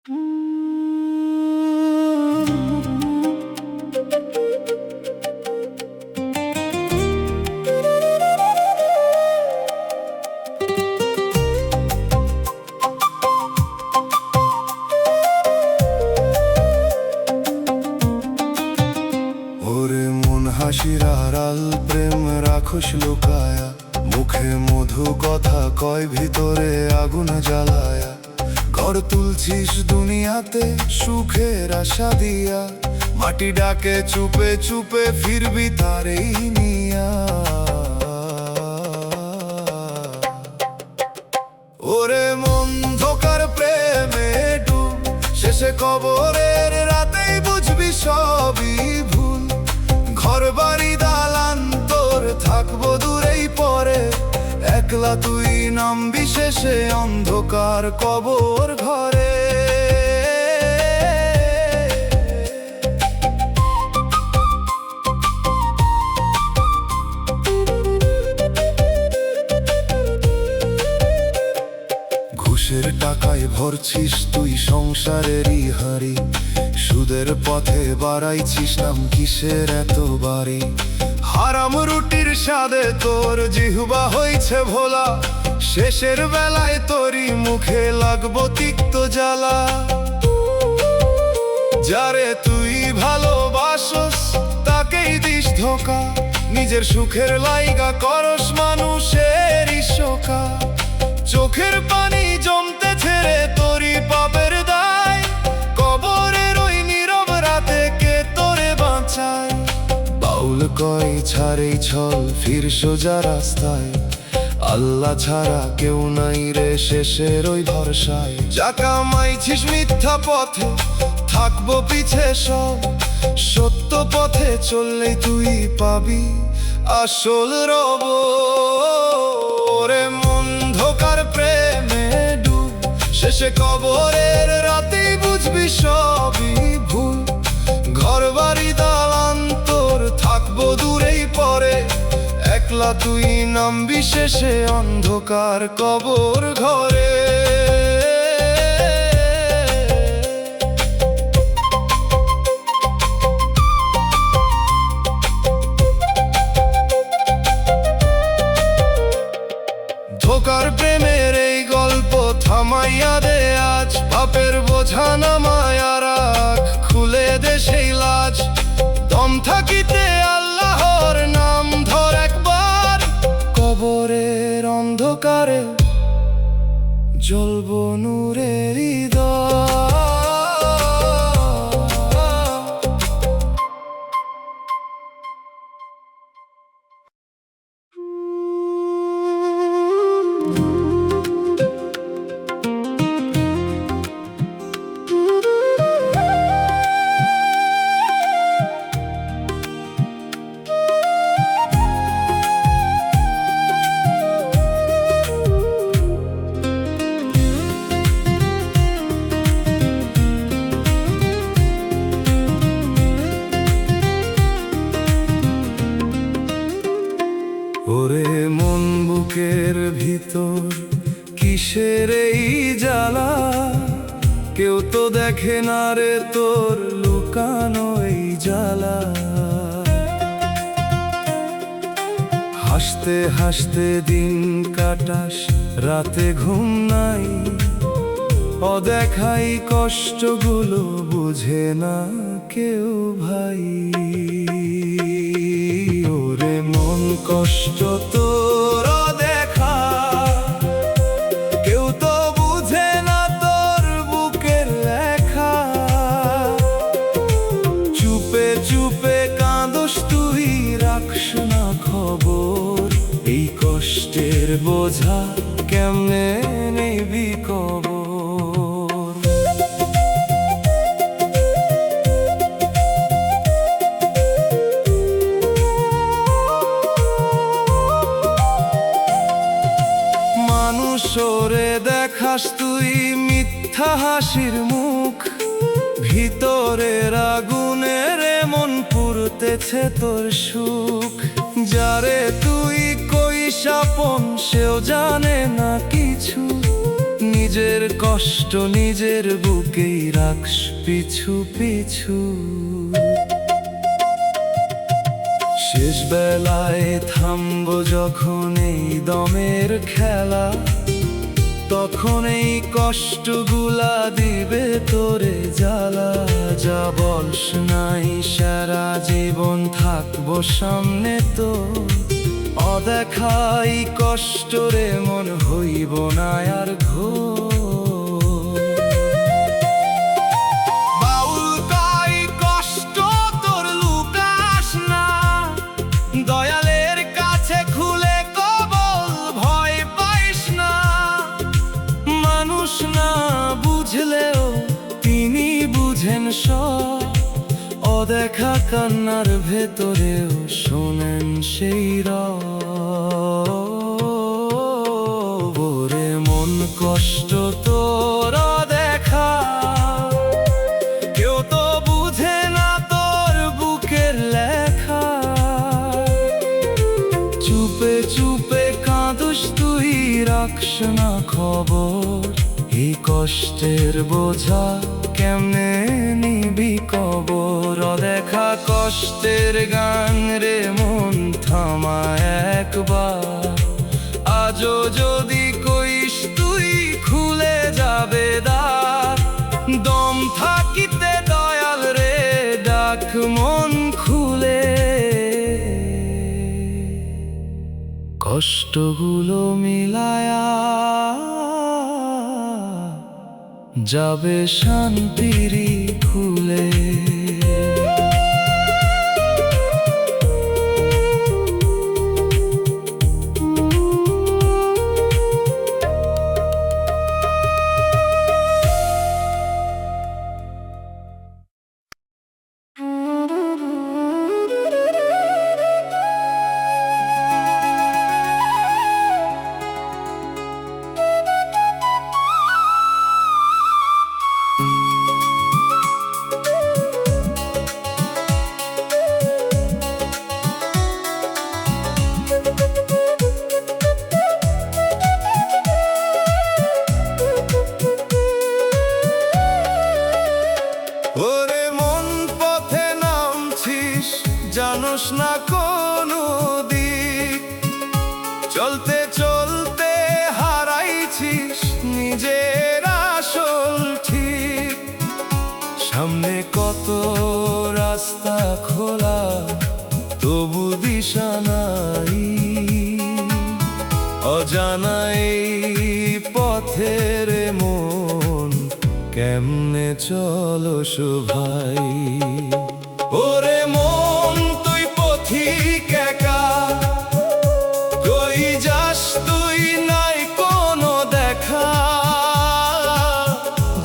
ওরে মন হাসির আড়াল প্রেম রাখোস লুকায়া, মুখে মধু কথা কয় ভিতরে আগুন জ্বালায়া। ঘর তুলছিস দুনিয়াতে সুখের আশা দিয়া, মাটি ডাকে চুপে চুপে ফিরবি তারেই নিয়া। ওরে মন ধোকার প্রেমে ডুব, শেষে কবরের রাতেই বুঝবি সবই ভুল। ঘর বাড়ি দালান তোর থাকবো দূরেই পরে, একলা তুই নামবি শেষে অন্ধকার কবর ঘরে। ঘুষের টাকায় ভরছিস তুই সংসারেরই হারি, সুদের পথে বাড়াইছিস নাম কিসের এত বাড়ি। হারাম রুটির স্বাদে তোর জিহ্বা হইছে ভোলা, শেষের বেলায় তোরই মুখে লাগবো তিক্ত জ্বালা। যারে তুই ভালোবাসস তাকেই দিস ধোকা, নিজের সুখের লাইগা করস মানুষের শোকা। চোখের পানি জমতে ছেড়ে তোরই পাপের দায়, কবরের ওই নীরব রাতে কে তোরে বাঁচায়। বাউল কয় ছাড়েই ছল ফির সোজা রাস্তায়, আল্লাহ ছাড়া কেউ নাই রে শেষের ওই ভরসায়। যা কামাইছিস মিথ্যা পথে থাকবো পিছে সব, সত্য পথে চললেই তুই পাবি আসল রব। ওরে মন ধোকার প্রেমে ডুব, শেষে কবরের রাতেই বুঝবি সবই ভুল। ঘর বাড়ি দালান তোর থাকবো দূরেই পরে, একলা তুই নামবি শেষে অন্ধকার কবর ঘরে। ধোকার প্রেমের এই গল্প থামাইয়া দে আজ, পাপের বোঝা নামায়া রাখ, খুলে দে সেই লাজ। দম থাকিতে আল্লাহর নাম ধর একবার, কবরের অন্ধকারে জ্বলবো নূরের হৃদয়। ওরে মন বুকের ভিতর কিসের এই জ্বালা, কেউ তো দেখে না রে তোর লুকানো এই জ্বালা। হাসতে হাসতে দিন কাটাস রাতে ঘুম নাই, অদেখাই কষ্টগুলো বুঝে না কেউ ভাই। ওরে মন কষ্ট তোর দেখা, কেউ তো বুঝে না তোর বুকের লেখা। চুপে চুপে কাঁদস তুই রাখস না খবর, এই কষ্টের বোঝা কেমনে নিবি কবর। মানুষরে দেখাস তুই মিথ্যা হাসির মুখ, ভিতরের আগুনের মন পুড়তেছে তোর সুখ। যারে তুই কইস আপন সেও জানে না কিছু, নিজের কষ্ট নিজের বুকেই রাখস পিছু পিছু। শেষ বেলায় থামবো যখন এই দমের খেলা, তখন এই কষ্টগুলা দিবে তোরে জ্বালা। যা বলস নাই সারা জীবন থাকবো সামনে তো, অদেখাই কষ্ট রে মন হইব না আর ঘোর। বাউল কয় কষ্ট তোর লুকাস না, দয়ালের কাছে খুলে কবল ভয় পাইস না। মানুষ না বুঝলেও তিনি বুঝেন সব, অদেখা কান্নার ভেতরেও শোনেন সেই রব। ওরে মন কষ্ট তোর দেখা, কেউ তো বুঝে না তোর বুকের লেখা। চুপে চুপে কাঁদুস তুই রাখস না খবর, এই কষ্টের বোঝা কেমনে নিবি কবর। অদেখা কষ্টের গান রে মন থামা একবার, আজও যদি কইস তুই খুলে যাবে দ্বার। দম থাকিতে দয়াল রে ডাক মন খুলে, কষ্টগুলো মিলায়া যাবে শান্তিরই খুলে। ওরে মন পথে নামছিস জানোস না কোনো দিক, চলতে চলতে হারাইছিস নিজের আসল ঠিক। সামনে কত রাস্তা খোলা তবু দিশা নাই, অজানা এই পথের মন কেমনে চলস ভাই। ওরে মন তুই পথিক একা, কই যাস তুই নাই কোনো দেখা।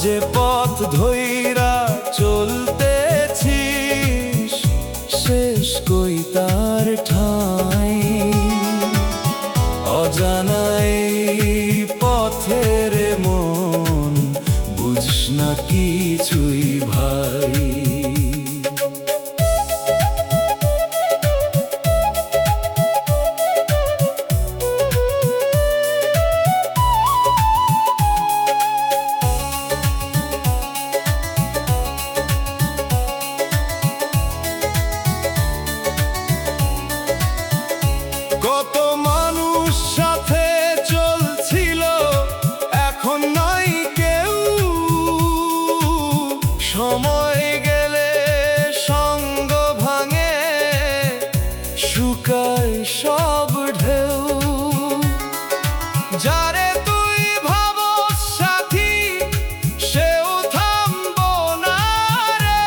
যে পথ ধইরা চলতেছিস শেষ কই তার ঠাই, অজানা এই পথের মন বুঝস না কিছুই ভাই। কত মানুষ সাথে চলছিল এখন নাই কেউ, সময় গেলে সঙ্গ ভাঙে শুকায় সব ঢেউ। যারে তুই ভাবস সাথী সেও থামবো না রে,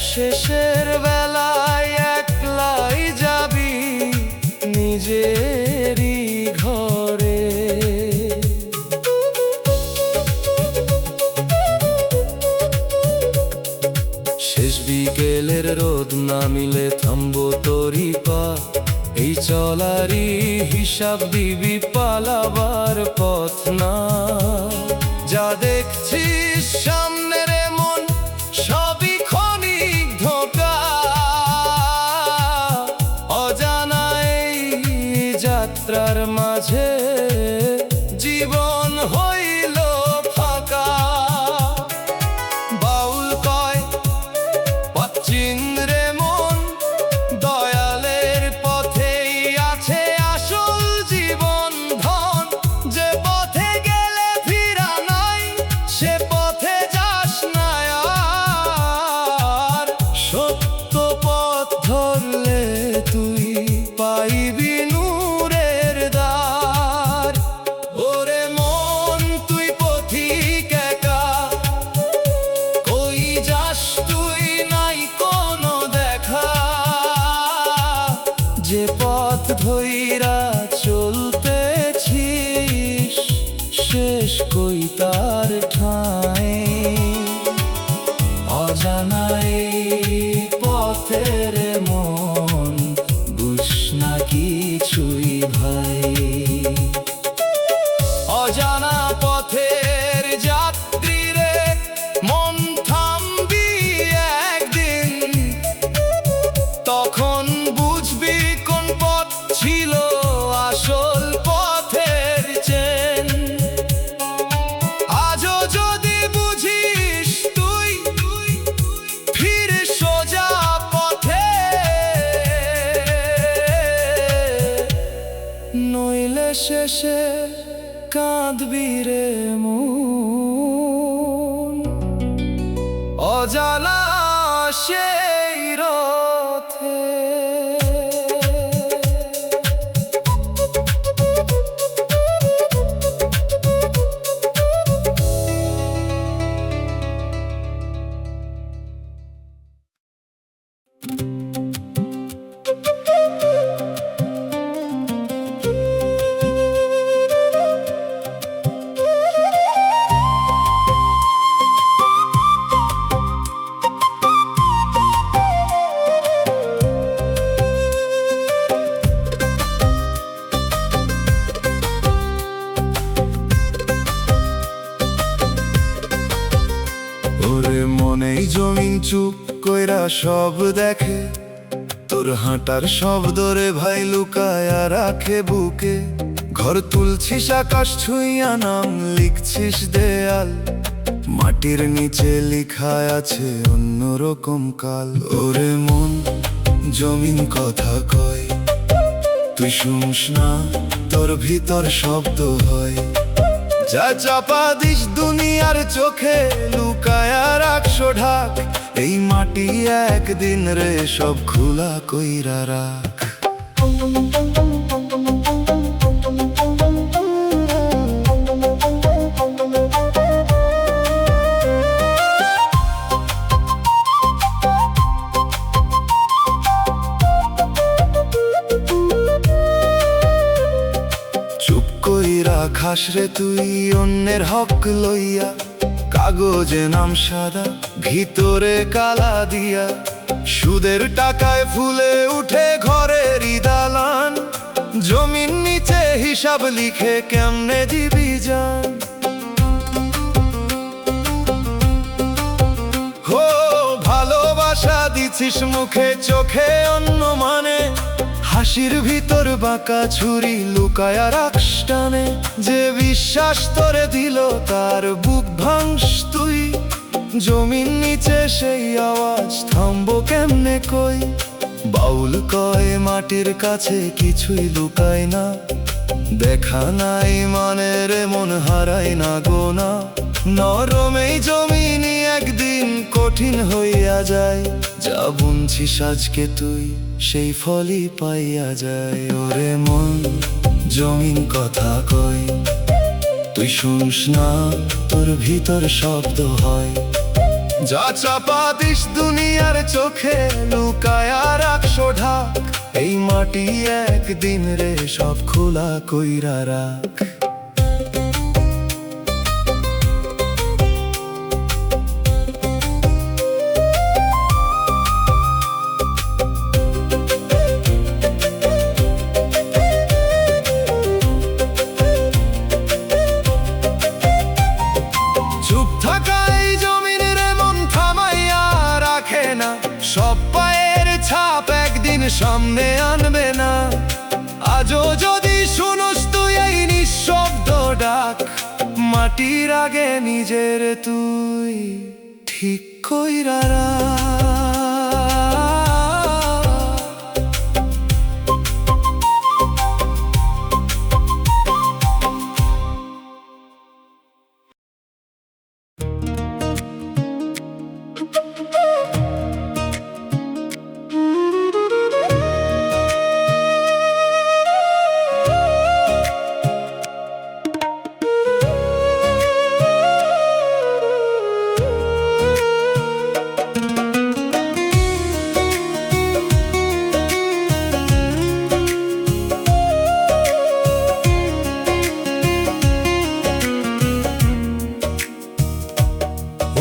শেষের বেলায় একলাই যাবি নিজেরই ঘরে। শেষ বিকেলের রোদ নামিলে থামবো তোরি পা, এই চলারই হিসাব দিবি পালাবার পথ না। যা দেখছিস সামনের মন সবই ক্ষণিক ধোঁকা, অজানা এই যাত্রার মাঝে জীবন যার ঠাঁই, অজানা এই পথের মন বুঝ না কিছুই ভাই। অজানা পথের যাত্রী রে, মন থামবি একদিন, তখন বুঝবি কোন পথ ছিল আসল পথের চেন। আজও যদি বুঝিস তুই ফিরে সোজা পথে, নইলে শেষে কাঁদবি রে মন, অজানা সেই রথে। ওরে মনেই জমিন চুপ কইরা সব দেখে, তোর হাঁটার শব্দ রে ভাই লুকায়া রাখে বুকে। ঘর তুলছিস আকাশ ছুঁইয়া, নাম লিখছিস দেয়াল, মাটির নিচে লিখা আছে অন্যরকম কাল। ওরে মন জমিন কথা কয়, তুই শুনস না, তোর ভিতর শব্দ হয়। যা চাপা দিস দুনিয়ার চোখে, লুকায়া রাখছো ঢাক, এই মাটি একদিন রে সব খোলা কইরা রাখ। চুপ কইরা খাস রে তুই অন্যের হক লইয়া, কাগজে নাম সাদা ভিতরে কালা দিয়া। সুদের টাকায় ফুলে উঠে ঘরের দালান, জমিন নিচে হিসাব লিখে কেমনে দিবি জান। হো ভালোবাসা দিছিস মুখে চোখে অন্য মানে, হাসির ভিতর বাঁকা ছুরি লুকায়া রাখস টানে। যে বিশ্বাস তোরে দিল তার বুক ভাঙস তুই, জমিন নিচে সেই আওয়াজ থামবো কেমনে কই। বাউল কয় মাটির কাছে কিছুই লুকায় না, দেখা নাই মানে রে মন হারায় না গোনা। নরমেই জমিনই একদিন কঠিন হইয়া যায়, যা বুনছিস আজকে তুই সেই ফলই পাইয়া যায়। ওরে মন জমিন কথা কয়, তুই শুনস না, তোর ভিতর শব্দ হয়। যা চাপা দিস দুনিয়ার চোখে, লুকায়া রাখছো ঢাক, এই মাটি একদিন রে সব খোলা কইরা রাখ। চুপ থাকাই জমিন রে মন থামাইয়া রাখে না, সব পায়ের ছাপ একদিন সামনে আনবে না। আজও যদি শুনোস তুই এই নিঃশব্দ ডাক, মাটির আগে নিজের তুই ঠিক কইরা রাখ।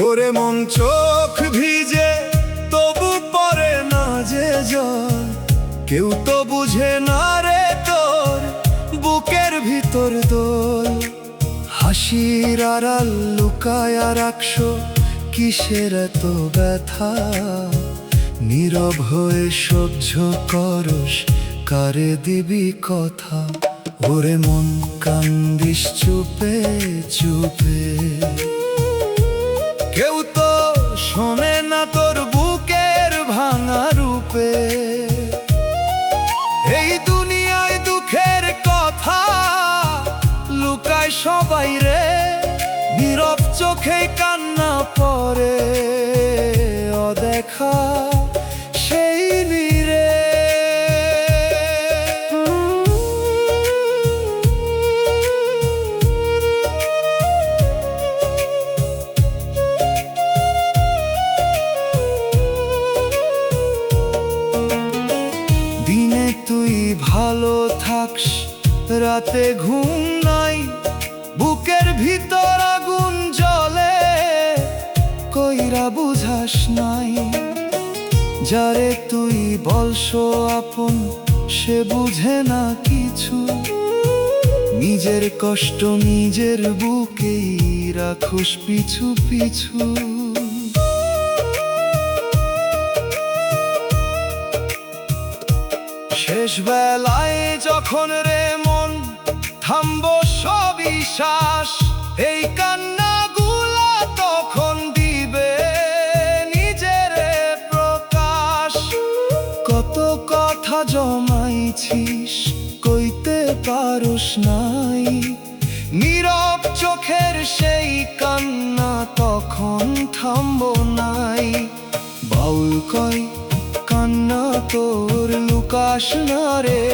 ওরে মন চোখ ভিজে তবু পরে না যে জল, কেউ তো বুঝে না রে তোর বুকের ভিতর দোল। হাসির আড়াল লুকায় রাখছ কিসের এত ব্যথা, নীরব হয়ে সহ্য করস কারে দিবি কথা। ওরে মন কান্দিস চুপে চুপে, কেউ তো শোনে না তোর বুকের ভাঙা রূপে। এই দুনিয়ায় দুঃখের কথা লুকায় সবাই রে, নীরব চোখে কান্না পড়ে অদেখা সেই নীরে। দিনে তুই ভালো থাকস, রাতে ঘুম নাই, বুকের ভিতর আগুন জ্বলে কইরা বুঝাস নাই। যারে তুই বলস আপন সে বুঝে না কিছু, নিজের কষ্ট নিজের বুকেই রাখুস পিছু পিছু। শেষ বেলায় যখন রে মন থামবো সবই শ্বাস, এই কান্নাগুলা তখন দিবে নিজের প্রকাশ। কত কথা জমাইছিস কইতে পারস নাই, নীরব চোখের সেই কান্না তখন থামবো নাই। বাউল কয় কান্না তোর লুকাস না রে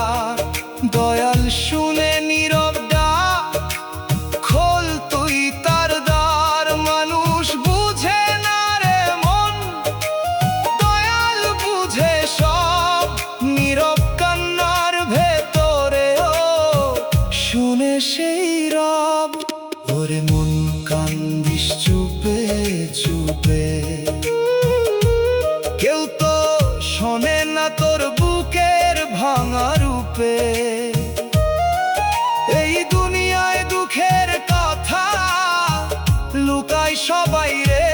আর, দয়াল শুনে নীরব ডাক খোল তুই তার দ্বার। মানুষ বুঝে না রে মন, দয়াল বুঝে সব, নীরব কান্নার ভেতরেও শুনে সেই রব। ওরে মন কান্দিস চুপে চুপে, কেউ তো শোনে না তোর বুকের ভাঙা রূপে। এই দুনিয়ায় দুঃখের কথা লুকায় সবাই রে,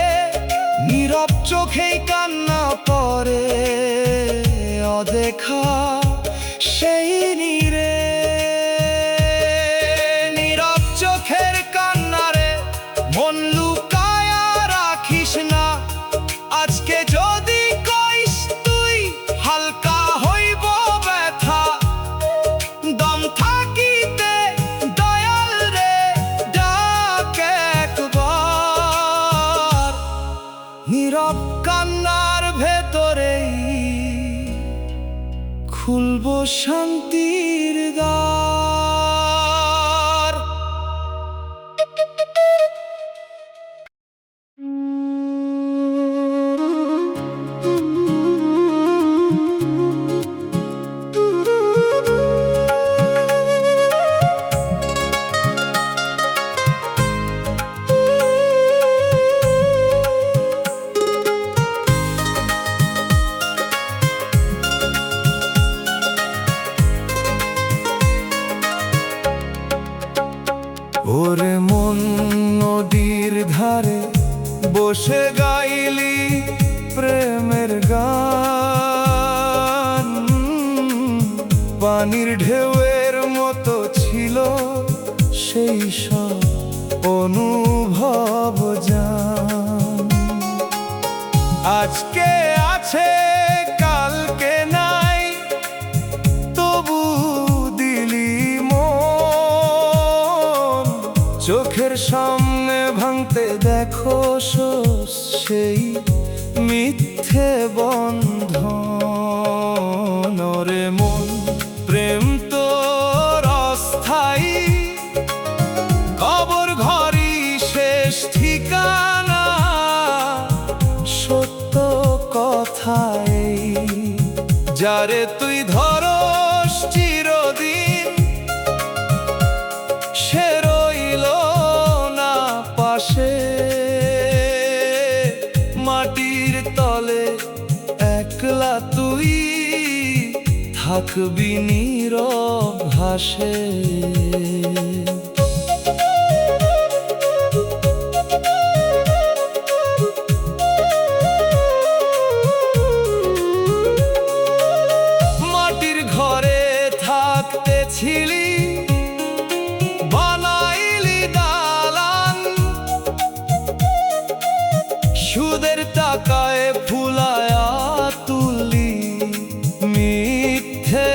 নীরব চোখেই কান্না পড়ে অদেখা সেই নীরে। নীরব চোখের কান্না রে মন লুকায় রাখিস না, আজকে যদি কইস তুই হালকা হইব ব্যথা। দম থাকিতে দয়াল রে ডাক একবার, নীরব কান্নার ভেতরেই খুলব শান্তির দ্বার। ওরে মন নদীর ধারে বসে গাইলি প্রেমের গান, পানির ঢেউয়ের মতো ছিল সেই সব অনুভব জান। আজকে আছে কালকে নাই, তবু দিলি মন চোখের সামনে ভাঙতে দেখো সেই মিথ্যে বন্ধন। ওরে মন প্রেম তোর অস্থায়ী, কবর ঘরই শেষ ঠিকানা। সত্য কথাই যারে তুই ধরস চিরদিন, সে রইল না পাশে। থাকবি নীরব হাসে। মাটির ঘরে থাকতেছিলি, বানাইলি দালান, সুদের টাকায় ফুলায়া তুললি মিথ্যে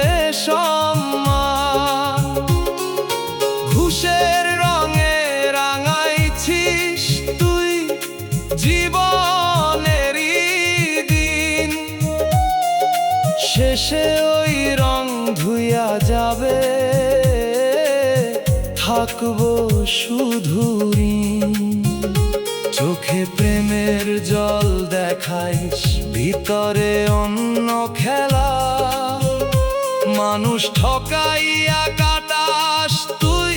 সম্মান। ঘুষের রঙে রাঙাইছিস তুই জীবনেরই দিন, শেষে ওই রং ধুইয়া যাবে, থাকবো শুধু ঋণ। চোখে প্রেমের জল দেখাইস, ভিতরে অন্য খেলা, মানুষ ঠকাইয়া কাটাস তুই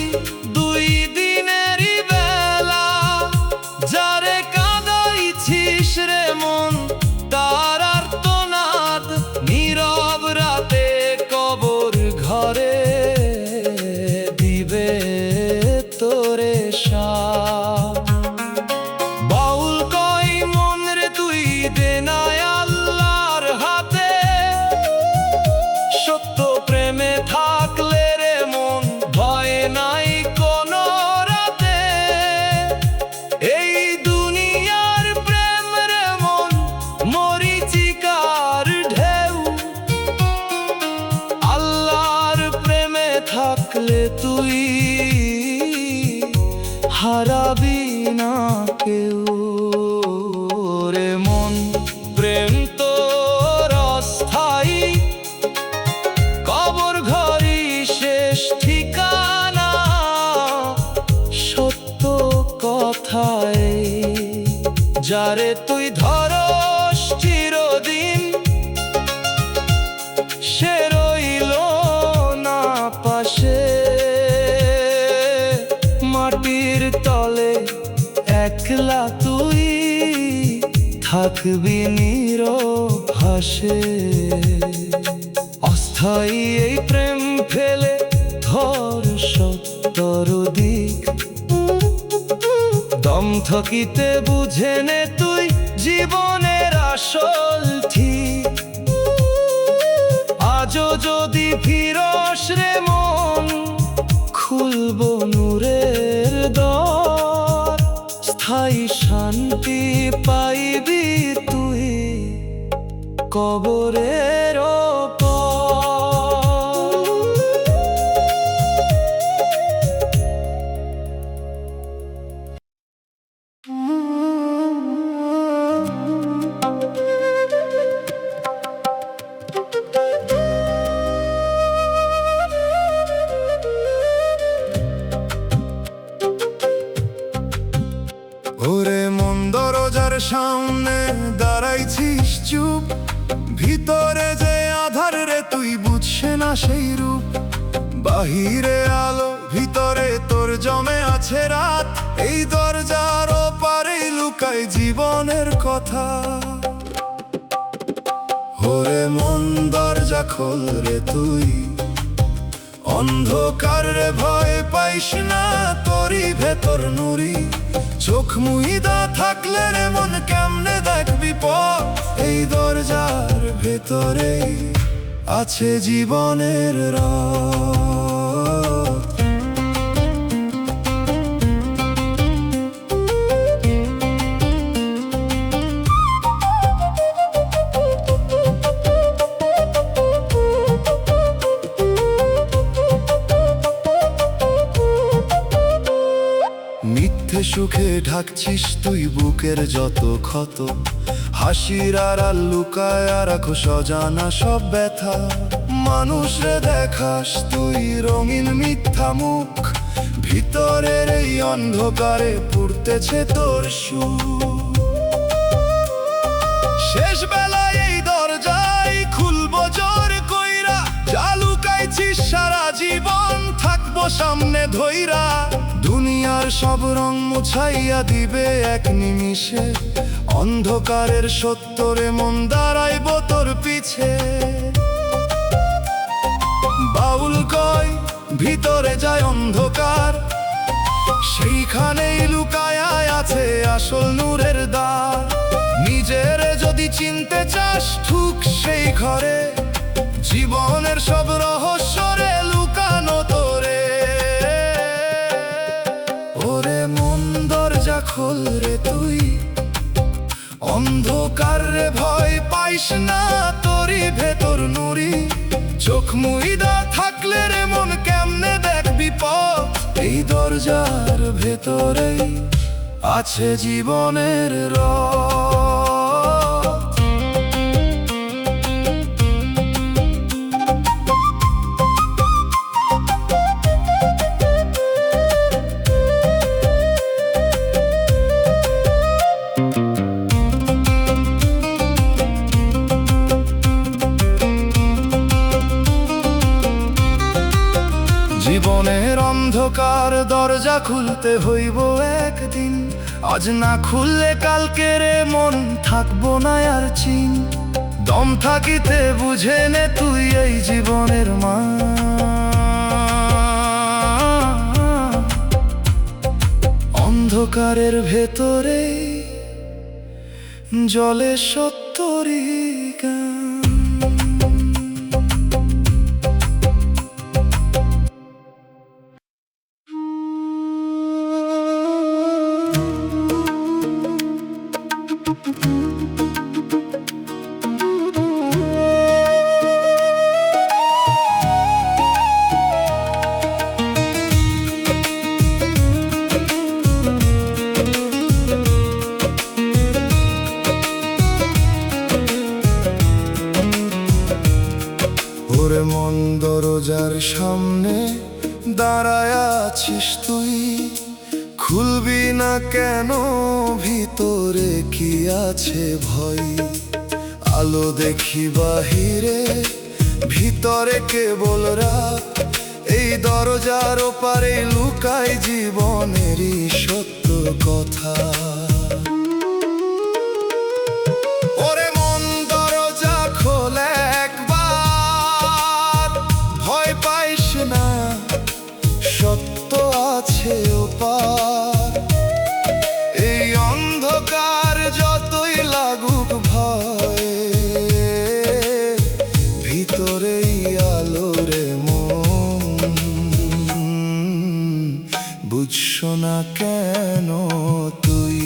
দুই দিনেরই বেলা। যারে কাঁদাইছিস রে মন, তার আর্তনাদ নীরব রাতে কবর ঘরে দিবে তোরে সাথ। বাউল কই মন রে তুই দে না আল্লাহর হাতে, সত্য প্রেমে থাকলে রে মন ভয় নাই কোনো রাতে। এই দুনিয়ার প্রেম রে মন মরিচিকার ঢেউ, আল্লাহর প্রেমে থাকলে তুই হারাবি না কেউ রে মন। প্রেম তোর অস্থায়ী, কবর ঘরই শেষ ঠিকানা, সত্য কথায় যারে তুই ধরস চিরদিন, সে রইল না পাশে। মাটির তলে একলা তুই থাকবি নীরব হাসে। অস্থায়ী এই প্রেম ফেলে ধর সত্তর দিক, দম থকিতে বুঝে নে তুই জীবনের আসল ঠিক। আজও যদি ফিরস রে মন, খুলব নূরের দ্বার, স্থায়ী শান্তি পাইবি তুই কবরের ওপর। ওরে মন দরজার সামনে দাঁড়াইছিস চুপ, ভিতরে যে আধার রে তুই বুঝছে না সেই রূপ। বাহিরে আলো, ভিতরে তোর জমে আছে রাত, এই দরজার ওপারে লুকায় জীবনের কথা। ওরে মন দরজা খোল রে তুই, অন্ধকার রে ভয় পাইস না, তোরই ভেতর নুরি। চোখ মুইদা থাকলে রে মন কেমনে দেখবি পথ, এই দরজার ভেতরে আছে জীবনের রথ। মিথ্যে সুখে ঢাকছিস তুই বুকের যত ক্ষত, হাসির আড়াল লুকায় রাখো সজানা সব ব্যথা। মানুষরে দেখাস তুই রঙিন মিথ্যা মুখ, ভিতরের এই অন্ধকারে পুড়তেছে তোর সুখ। শেষ বেলায় এই দরজাই খুলবো জোর কইরা, যা লুকাইছিস সারা জীবন থাকবো সামনে ধইরা। দুনিয়ার সব রং মুছাইয়া দিবে এক নিমিষে, অন্ধকারের সত্যরে মন দাঁড়াইব তোর পিছে। বাউল কয় ভিতরে যায় অন্ধকার, সেইখানেই লুকায়া আছে আসল নূরের দ্বার। নিজের যদি চিনতে চাস ঠুক সেই ঘরে, জীবনের সব রহস্যরে লুকানো তোরে। ওরে মন দরজা খোল রে তুই, অন্ধকার রে ভয় পাইস না, তোরই ভেতর নুরি। চোখ মুইদা থাকলে রে মন কেমনে দেখবি পথ, এই দরজার ভেতরেই আছে জীবনের রথ। জীবনের অন্ধকার দরজা খুলতে হইব একদিন, আজ না খুললে কালকে রে মন থাকবো না আর চিন। দম থাকিতে বুঝে নে তুই এই জীবনের মা, অন্ধকারের ভেতরে জলে সত্যরি গান। ওরে মন দরজার সামনে দাঁড়ায় আছিস তুই, খুলবি না কেন ভিতরে কি আছে ভয়? আলো দেখি বাহিরে, ভিতরে কেবল রাত, এই দরজার ওপারে লুকায় জীবনেরই সত্য কথা। ওরে মন দরজা খোলে একবার, ভয় পাইস না সত্য আছে ওপার। এই অন্ধকার যতই লাগুক ভয়, ভিতরেই আলো রে মন, বুঝছো না কেন তুই?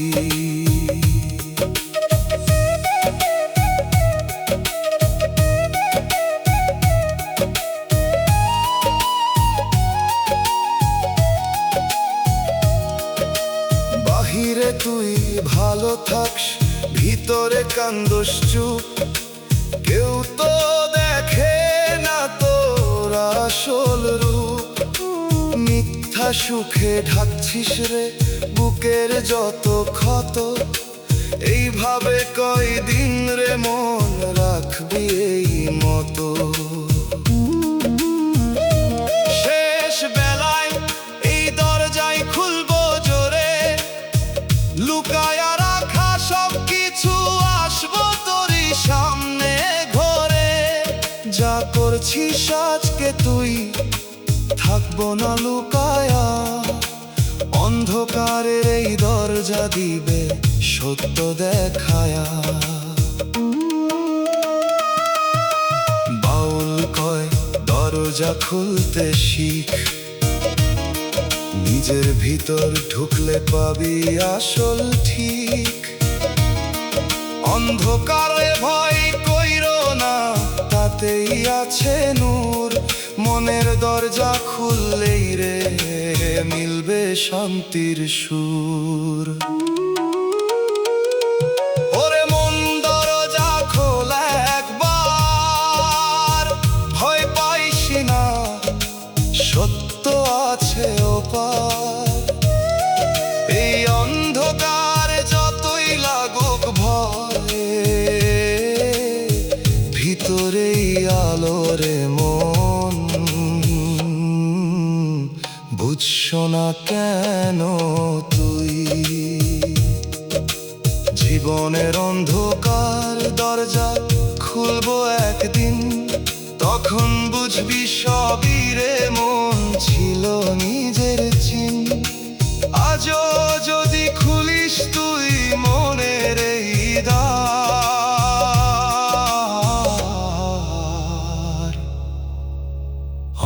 বাহিরে তুই ভালো থাকস, ভিতরে কান্দোস চুপ, কেউ তো দেখে না তোর আসল রূপ। মিথ্যা সুখে ঢাকছিস রে বুকের যত ক্ষত, এইভাবে কয়দিন রে মন রাখবি এই মতো? শেষ বেলায় এই দরজাই খুলবো জোরে, লুকায়া রাখা সব কিছু আসবো তোরই সামনে ঘরে। যা করছিস আজকে তুই থাকবো না লুকায়া, অন্ধকারের এই দরজা দিবে সত্য দেখায়া। বাউল কয় দরজা খুলতে শিখ, নিজের ভিতর ঢুকলে পাবি আসল ঠিক। অন্ধকারে ভয় কইরো না, তাতেই আছে নূর, মনের দরজা খুললেই রে মিলবে শান্তির সুর। ওরে মন দরজা খোল একবার, ভয় পাইস না সত্য আছে ওপার। এই অন্ধকার যতই লাগুক ভয়, ভিতরেই আলো রে মন, বুঝছো না কেন তুই? জীবনের অন্ধকার দরজা খুলবো একদিন, তখন বুঝ বুঝবি সবই রে মন ছিল নিজের চিন। আজও যদি খুলিস তুই মনের এই দ্বার,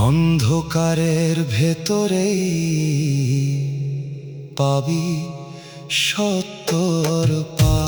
অন্ধকারের ভেতরেই পাবি সত্যর পার।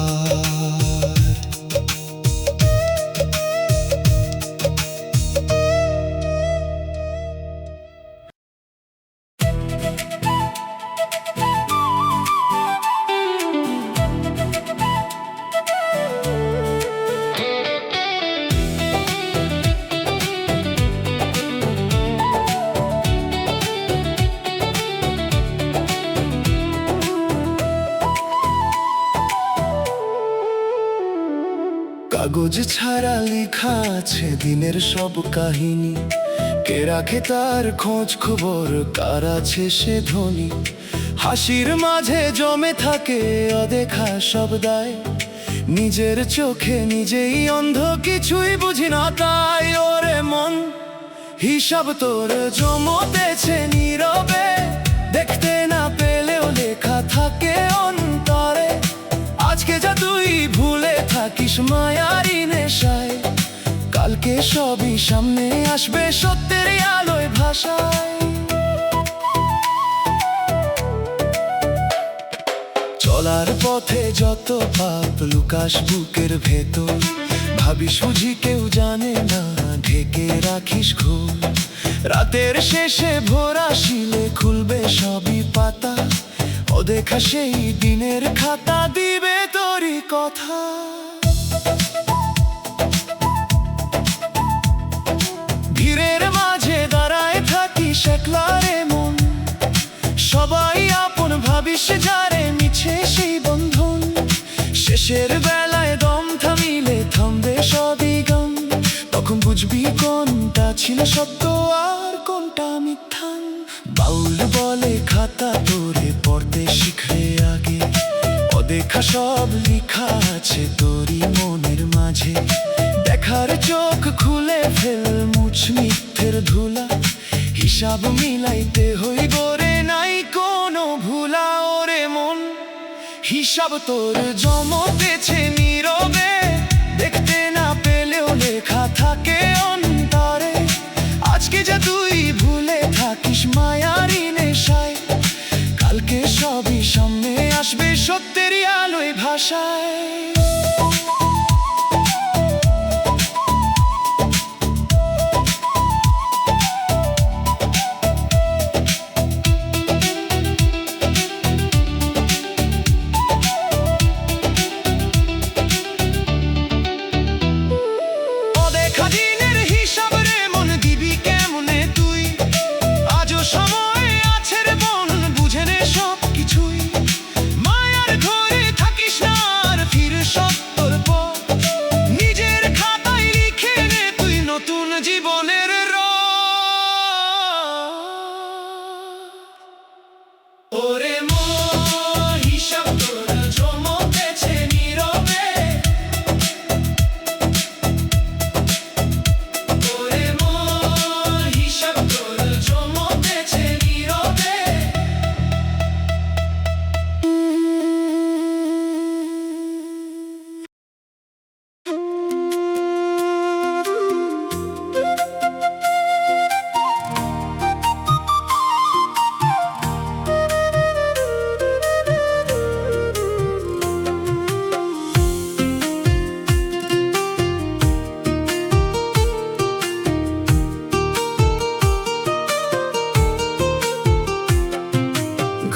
কাগজ ছাড়া লেখা আছে দিনের সব কাহিনী, কে রাখে তার খোঁজ খবর, কার আছে সে ধনী। হাসির মাঝে জমে থাকে অদেখা সব দায়, নিজের চোখে নিজেই অন্ধ কিছুই বুঝি না তাই। ওরে মন হিসাব তোর জমতেছে নীরবে, দেখতে না পেলেও লেখা থাকে অন্তরে। আজকে যা তুই ভুলে থাকিস মায়ারি নেশায়, কালকে সবই সামনে আসবে সত্যের আলোয় ভাষায়। চলার পথে যত পাপ লুকাস বুকের ভেতর, ভাবিস বুঝি কেউ জানে না, ঢেকে রাখিস ঘোর। রাতের শেষে ভোর আসিলে খুলবে সবই পাতা, অদেখা সেই দিনের খাতা দিবে তোরই কথা। ভিড়ের মাঝে দাঁড়ায় থাকিস একলা রে মন, সবাই আপন ভাবিস যারে মিছে সেই বন্ধন। শেষের বেলায় দম থামিলে থামবে সবই গান, তখন বুঝবি কোনটা ছিল সত্য আর কোনটা মিথ্যা। বাউল বলে খাতা তোরে পড়তে শিখে আগে, অদেখা সব লেখা আছে তোরই মনের মাঝে। দেখার চোখ খুলে ফেল মুছ মিথ্যের ধুলা, হিসাব মিলাইতে হই গোরে নাই কোনো ভুলা। ওরে মন হিসাব তোর জমতেছে নীরবে, দেখতে না পেলেও লেখা থাকে অন্তরে। আজকে যা তুই ভুলে থাকিস মায়ারি নেশায়, কালকে সবই সামনে আসবে সত্যেরই আলোয় ভাষায়।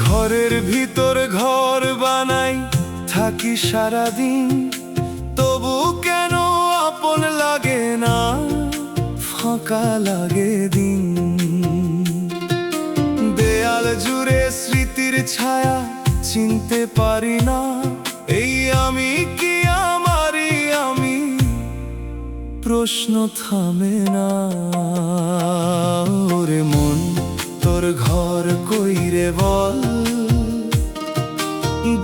ঘরের ভিতর ঘর বানাই থাকি সারাদিন, তবু কেন আপন লাগে না, ফাঁকা লাগে দিন। দেয়াল জুড়ে স্মৃতির ছায়া চিনতে পারি না, এই আমি কি আমারই আমি, প্রশ্ন থামে না। ওরে মন তোর ঘর কই রে বল,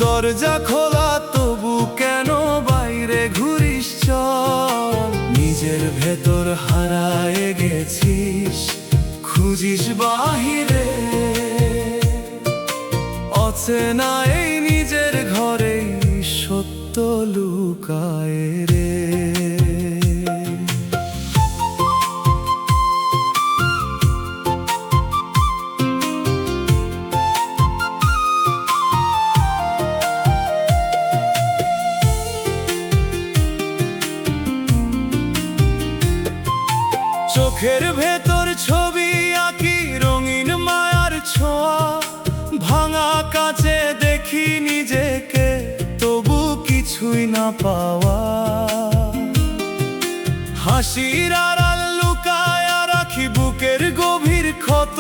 দরজা খোলা তবু কেন বাইরে ঘুরিস চল। নিজের ভেতর হারায়ে গেছি বাহিরে, অচেনা এই নিজের ঘরেই সত্য লুকায় রে। চোখের ভেতর ছবি আঁকি রঙিন মায়ার ছোঁয়া, ভাঙা কাঁচে দেখি নিজেকে তবু কিছুই না পাওয়া। হাসির আড়াল লুকায় রাখি বুকের গভীর ক্ষত,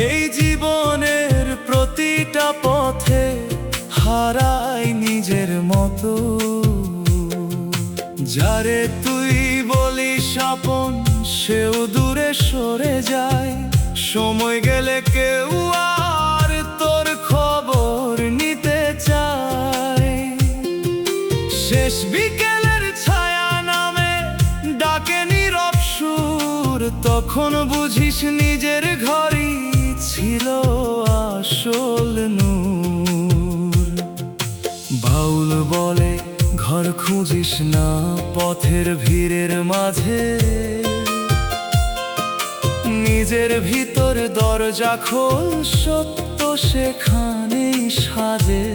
এই জীবনের প্রতিটা পথে হারাই নিজের মতো। যারে তুই বলিস আপন সেও দূরে সরে যায়, সময় গেলে কেউ আর তোর খবর নিতে চায়। শেষ বিকেলের ছায়া নামে ডাকে নীরব সুর, তখন বুঝিস নিজের ঘরই ছিল আসল নূর। বাউল বলে ঘর খুঁজিস না পথের ভিড়ের মাঝে, নিজের ভিতর দরজা খোল সত্য সেখানেই সাজে।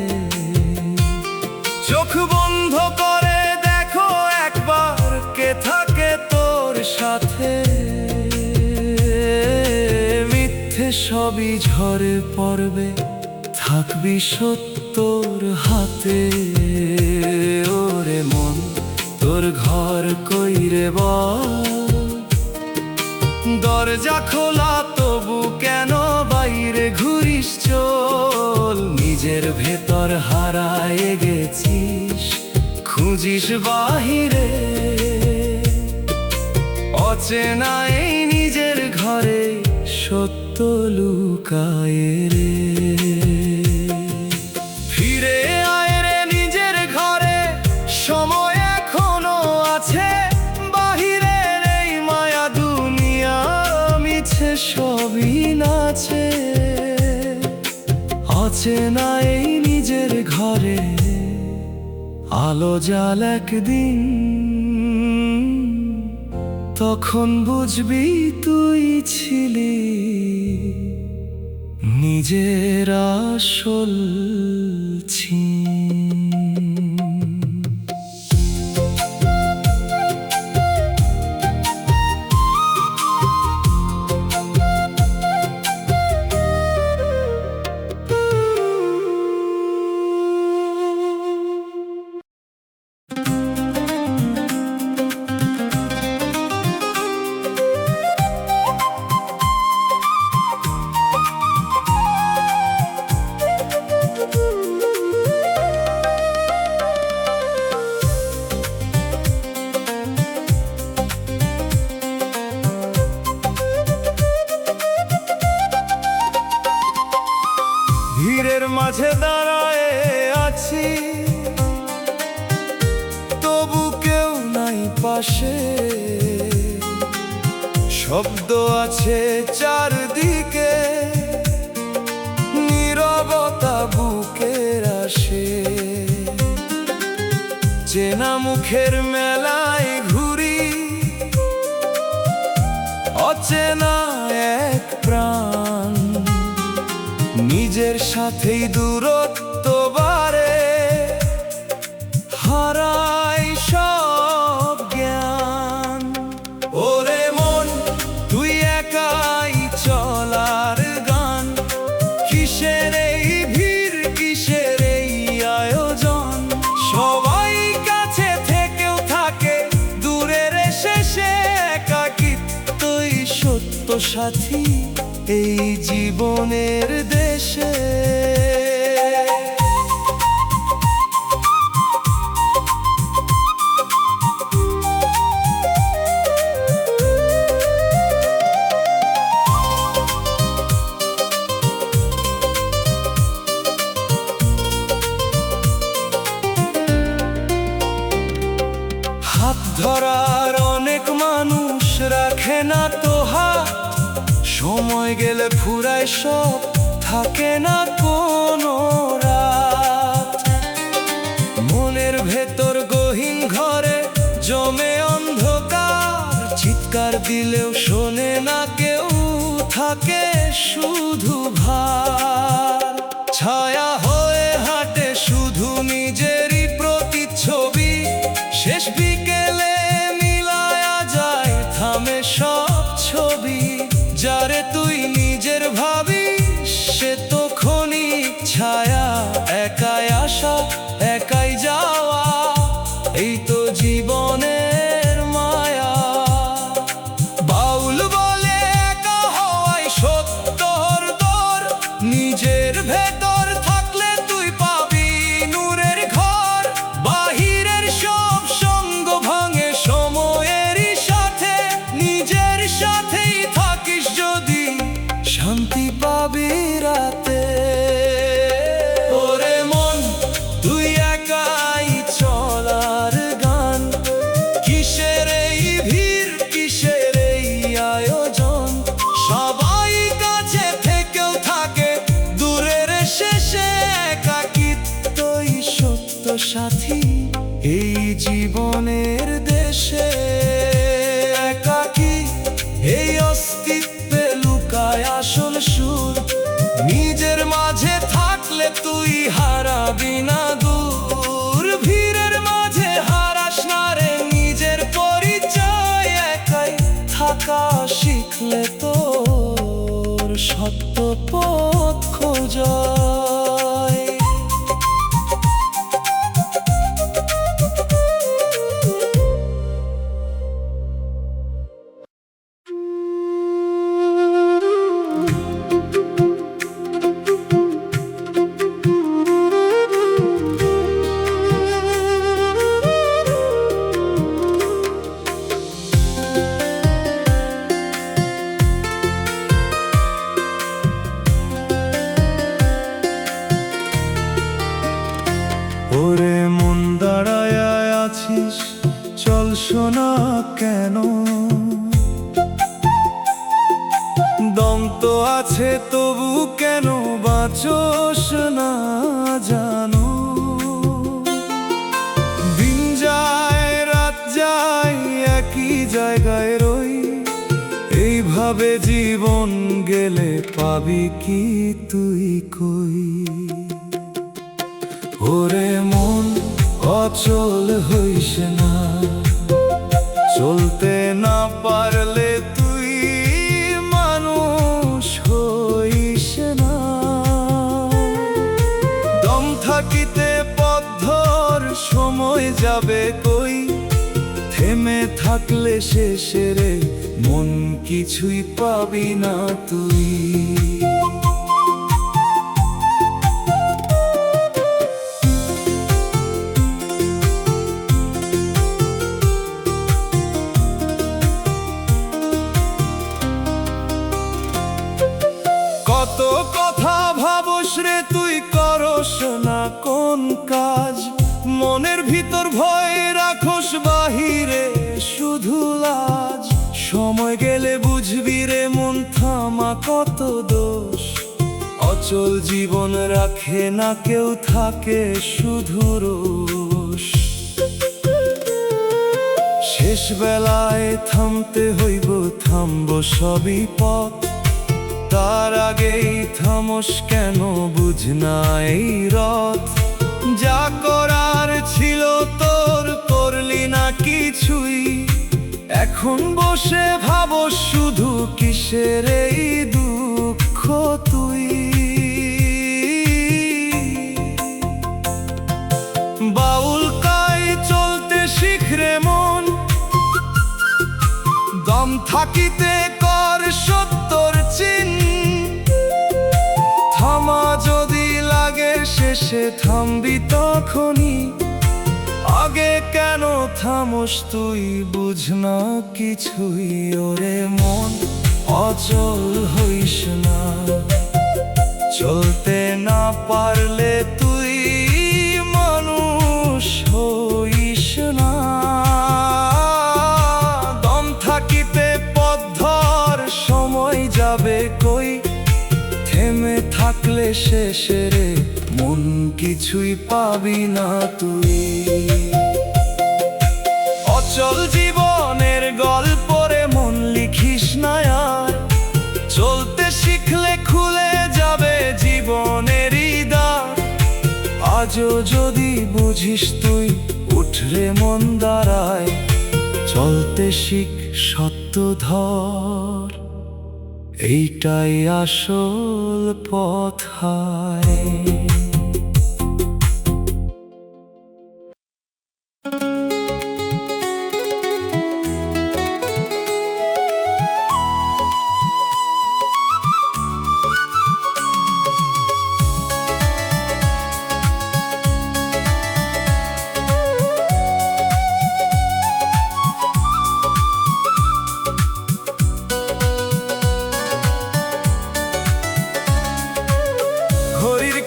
চোখ বন্ধ করে দেখো একবার কে থাকে তোর সাথে, মিথ্যে সবই ঝরে পড়বে থাকবি সত্যর হাতে। ওরে মন তোর ঘর কইরে বল, দরজা খোলা তবু কেন বাইরে ঘুরিস চল। নিজের ভেতর হারায় গেছিস খুঁজিস বাহিরে, অচেনা এই নিজের ঘরে সত্য লুকায় রে। ফিরে আয় রে নিজের ঘরে, সময় এখনো আছে, বাহিরের এই মায়া দুনিয়া মিছে সবই নাচে। অচেনা এই নিজের ঘরে আলো জাল একদিন, তখন বুঝবি তুই ছিলি নিজের আসল ছিন। ভিড়ের মাঝে দাঁড়ায় আছি, তবু কেউ নাই পাশে। শব্দ আছে চারদিকে, নীরবতা বুকের আসে। চেনা মুখের মেলায় ঘুরি, অচেনা এক প্রাণ। নিজের সাথেই দূরত্ব বাড়ে, হারাই সব জ্ঞান। ওরে মন তুই একাই চলার গান, কিসের এই ভিড় কিসের এই আয়োজন। সবাই কাছে থেকেও থাকে দূরের শেষে, একাকিত্বই সত্য সাথী এই জীবনের দেশে। হাত ধরার অনেক মানুষ রাখে না তো হাত, সময় গেলে ফুরায় সব, থাকে না কোনো রাত। মনের ভেতর গহীন ঘরে জমে অন্ধকার, চিৎকার দিলেও শোনে না কেউ, থাকে শুধু ভার। ছায়া হয়ে হাঁটে শুধু নিজেরই প্রতিচ্ছবি, শেষ বিকেলে মিলায়া যায় থামে সব ছবি। যারে তুই নিজের ভাবিস সে তো ক্ষণিক ছায়া, একাই আসা একাই যাওয়া, এই তো জীবনের মায়া। বাউল বলে একা হওয়াই সত্যর দর, নিজের ভেতর থাকলে তুই পাবি নূরের ঘর। বাহিরের সব সঙ্গ ভাঙে সময়েরই সাথে, নিজের সাথেই থাকিস যদি শান্তি পাবি রাতে। ওরে মন তুই একাই চলার গান, কিসের এই ভিড় কিসের এই আয়োজন। সবাই কাছে থেকেও থাকে দূরের শেষে, একাকিত্বই সত্য সাথী এই জীবনের দেশে। একাকী এই অস্তিত্বে লুকায় আসল সুর, নিজের মাঝে থাকলে তুই হারাবি না দূর। ভিড়ের মাঝে হারাস না রে নিজের পরিচয়, একাই থাকা শিখলে তোর সত্য পথ খোঁজায়। ওরে মন দাঁড়ায় আছিস চল শোনা কেন, দম তো আছে তবু কেন বাঁচোস না জানো। দিন যায় রাত যায় একই জায়গায় রই, এইভাবে জীবন গেলে পাবি কি তুই কই। ওরে মন অচল হইস না, চলতে না পারলে তুই মানুষ হইস না। দম থাকিতে পথ ধর সময় যাবে কই, থেমে থাকলে শেষে রে মন কিছুই পাবি না তুই। কত কথা ভাবস রে তুই করস না কোন কাজ, মনের ভিতর ভয় রাখস বাহিরে শুধু লাজ। সময় গেলে বুঝবি রে মন থামা কত দোষ, অচল জীবন রাখে না কেউ থাকে শুধু রোষ। শেষ বেলায় থামতে হইব থামবো সবই পথ, তার আগেই থামস কেন বুঝ না এই রথ। যা করার ছিল তোর করলি না কিছুই, এখন বসে ভাবস শুধু কিসের এই দুঃখ তুই। বাউল কাই চলতে শিখ রে মন, দম থাকিতে কর সত্যর চিন। থামা যদি লাগে শেষে থামবি তখনই, আগে কেন থামস তুই বুঝ না কিছুই। ওরে মন অচল হইস না, চলতে না পারলে তুই মানুষ হইস না। দম থাকিতে পথ ধর সময় যাবে। শেষে রে মন কিছুই পাবি না তুই। অচল জীবনের গল্পরে মন লিখিস না আর, চলতে শিখলে খুলে যাবে জীবনেরই দ্বার। আজও যদি বুঝিস তুই উঠরে মন দাঁড়ায়, চলতে শিখ সত্য ধর, এইটাই আসল পথ হায়।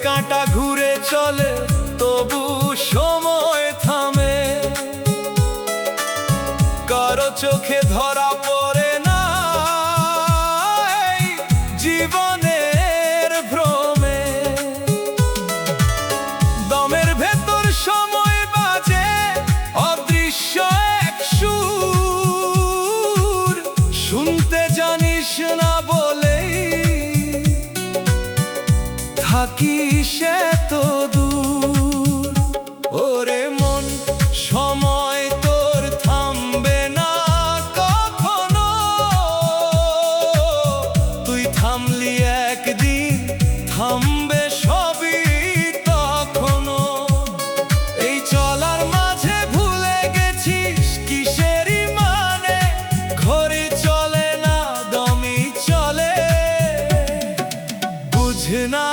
কাঁটা ঘুরে চলে তবু সময় থামে, কারো চোখে ধরা পড়ে না জীবনের ভ্রমে। দমের ভেতর সময় বাজে অদৃশ্য এক সুর, শুনতে জানিস না বলেই থাকিস এত দূর। ওরে মন, সময় তোর থামবে না কখনো, তুই থামলি একদিন থামবে সবই তখনো। এই চলার মাঝে ভুলে গেছিস কিসেরই মানে, ঘড়ি চলে না দমই চলে, বুঝ না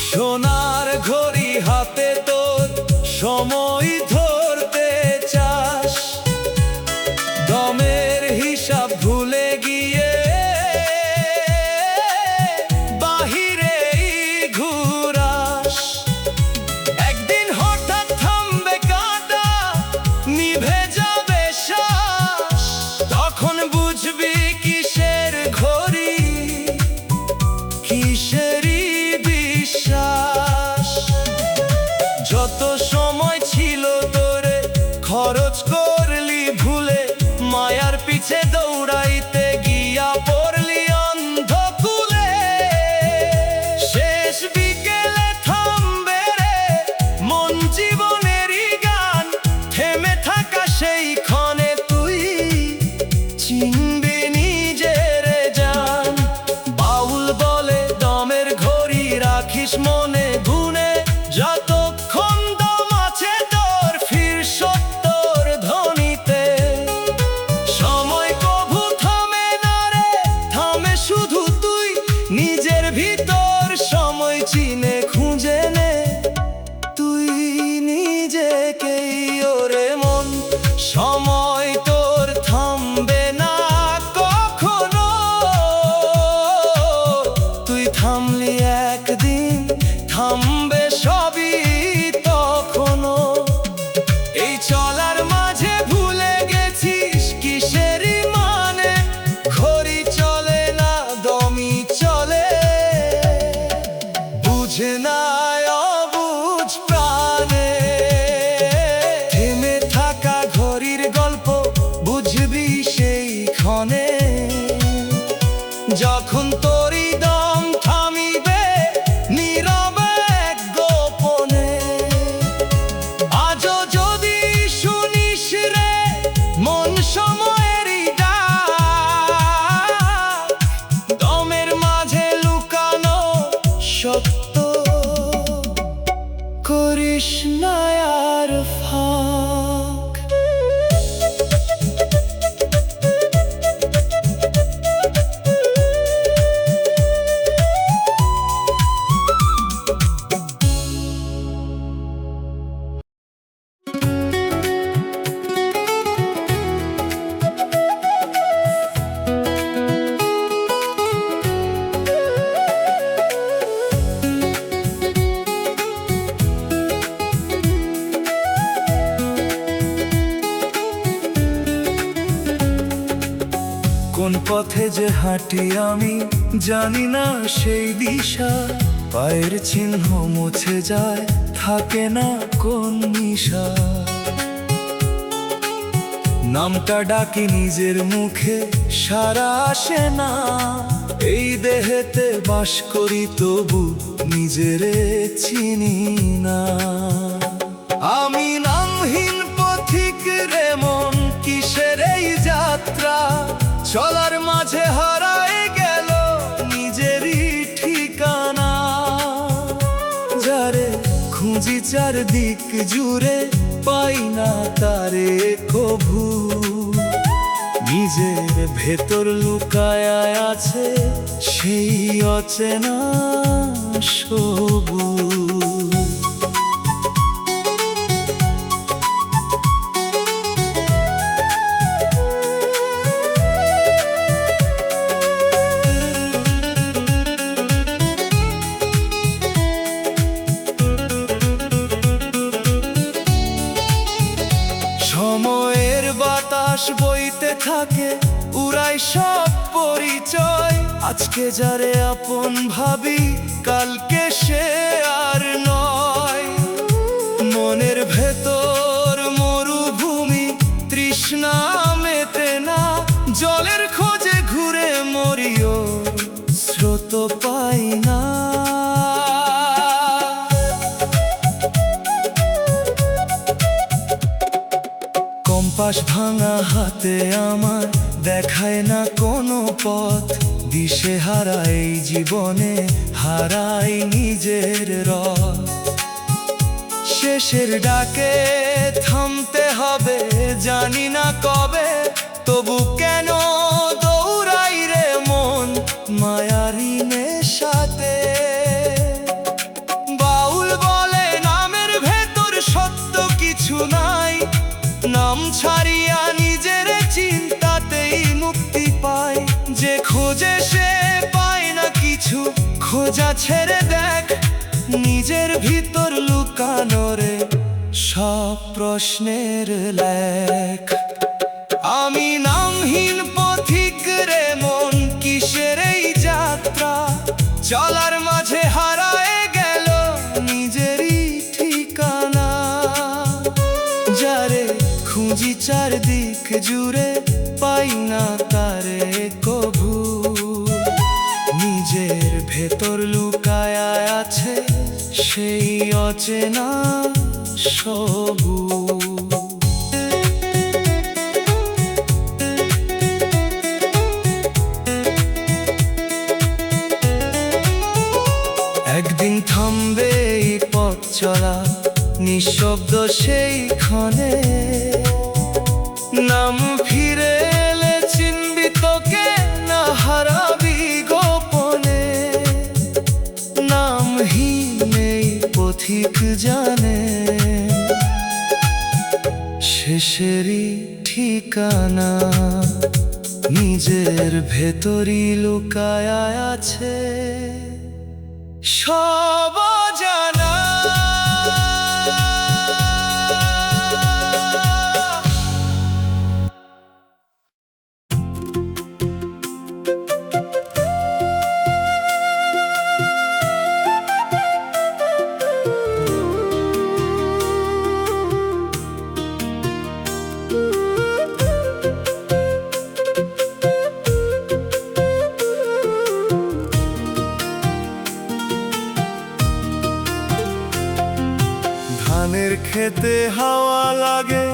সোনার ঘড়ি হাতে তোর সময় ধরতে চাস, দমের হিসাব ভুলে গিয়ে বাহিরেই ঘুরাস। একদিন হঠাৎ থামবে কাঁটা, নিভে যাবে শ্বাস, তখন বুঝবি কিসের ঘড়ি কিসেরই বিশ্বাস। যত সময় ছিল তোরে খরচ করলি ভুলে, মায়ার পিছে দৌড়াইতে গিয়া পড়লি অন্ধকুলে। শেষ বিকেলে থামবে রে মন জীবনেরই গান, থেমে থাকা সেই ক্ষণে তুই চিনবি নিজের জান। বাউল বলে দমের ঘড়ি রাখিস মনে গুনে, যতক্ষণ দম আছে তোর ফির সত্তর ধ্বনিতে। সময় কভু থামে না রে, থামে শুধু তুই নিজের ভিতর। সময় চিনে খুঁজে নে তুই নিজেকেই। ওরে মন, সময় তোর থামবে না কখনো, তুই থামলি একদিন থামবে সবই তখনো। এই চলার মাঝে ভুলে গেছিস কিসেরই মানে, ঘড়ি চলে না দমই চলে, বুঝে না অবুঝ প্রাণে। থেমে থাকা ঘড়ির গল্প বুঝবি সেই ক্ষণে, যখন তোরই দম থামিবে নীরবে এক গোপনে। আজও যদি শুনিস রে মন সময়েরই ডাক, দমের মাঝে লুকানো সত্য করিস না আর ফাঁক। পথে যে হাঁটি আমি জানি না সেই দিশা, পায়ের চিহ্ন মুছে যায়, থাকে না কোন নিশা। নামটা ডাকি নিজের মুখে, সারা আসে না, এই দেহেতে বাস করি তবু নিজেরে চিনি না। আমি নামহীন পথিক রে মন, কিসের এই যাত্রা, চলার মাঝে হারায় গেল নিজেরই ঠিকানা। যারে খুঁজি চারদিক জুড়ে, পাই না তারে কভু, নিজের ভেতর লুকায় আছে সেই অচেনা সবুজ। সময়ের বাতাস বইতে থাকে, উড়াই সব পরিচয়, আজকে যারে আপন ভাবি কালকে সে আর নয়। মনের ভেতর মরুভূমি, তৃষ্ণা মেটে না, জলের খোঁজে ঘুরে মরিও, স্রোত পাই না। কম্পাস ভাঙা হাতে আমার দেখায় না কোনো পথ, দিশে হারা এই জীবনে হারাই নিজের রথ। শেষের ডাকে থামতে হবে জানি না কবে, তবু কেন দৌড়াই রে মন মায়ারি নেশাতে। বাউল বলে নামের ভেতর সত্য কিছু নাই, নাম ছাড়িয়া নিজের চিন্তাতেই মুক্তি পায়। যে খোঁজে সে পায় না কিছু, খোঁজা ছেড়ে দেখ নিজের ভিতর লুকানো রে সব প্রশ্নের লেখ। আমি নামহীন পথিক রে মন, কিসের এই যাত্রা, চলার মাঝে হারায় গেল নিজেরই ঠিকানা। যারে খুঁজি চারদিক জুড়ে, পাই না তারে কভু, নিজের ভেতর লুকায় আছে সেই অচেনা সবুজ। একদিন থামবে এই পথ চলা, নিঃশব্দ সেই ক্ষণে, নাম ফিরে এলে চিনবি তোকে না হারাবি গোপনে। নামহীন এই পথিক জানে শেষেরই ঠিকানা, নিজের ভেতরই লুকায় আছে সব জানা। ধানের খেতে হাওয়া লাগে,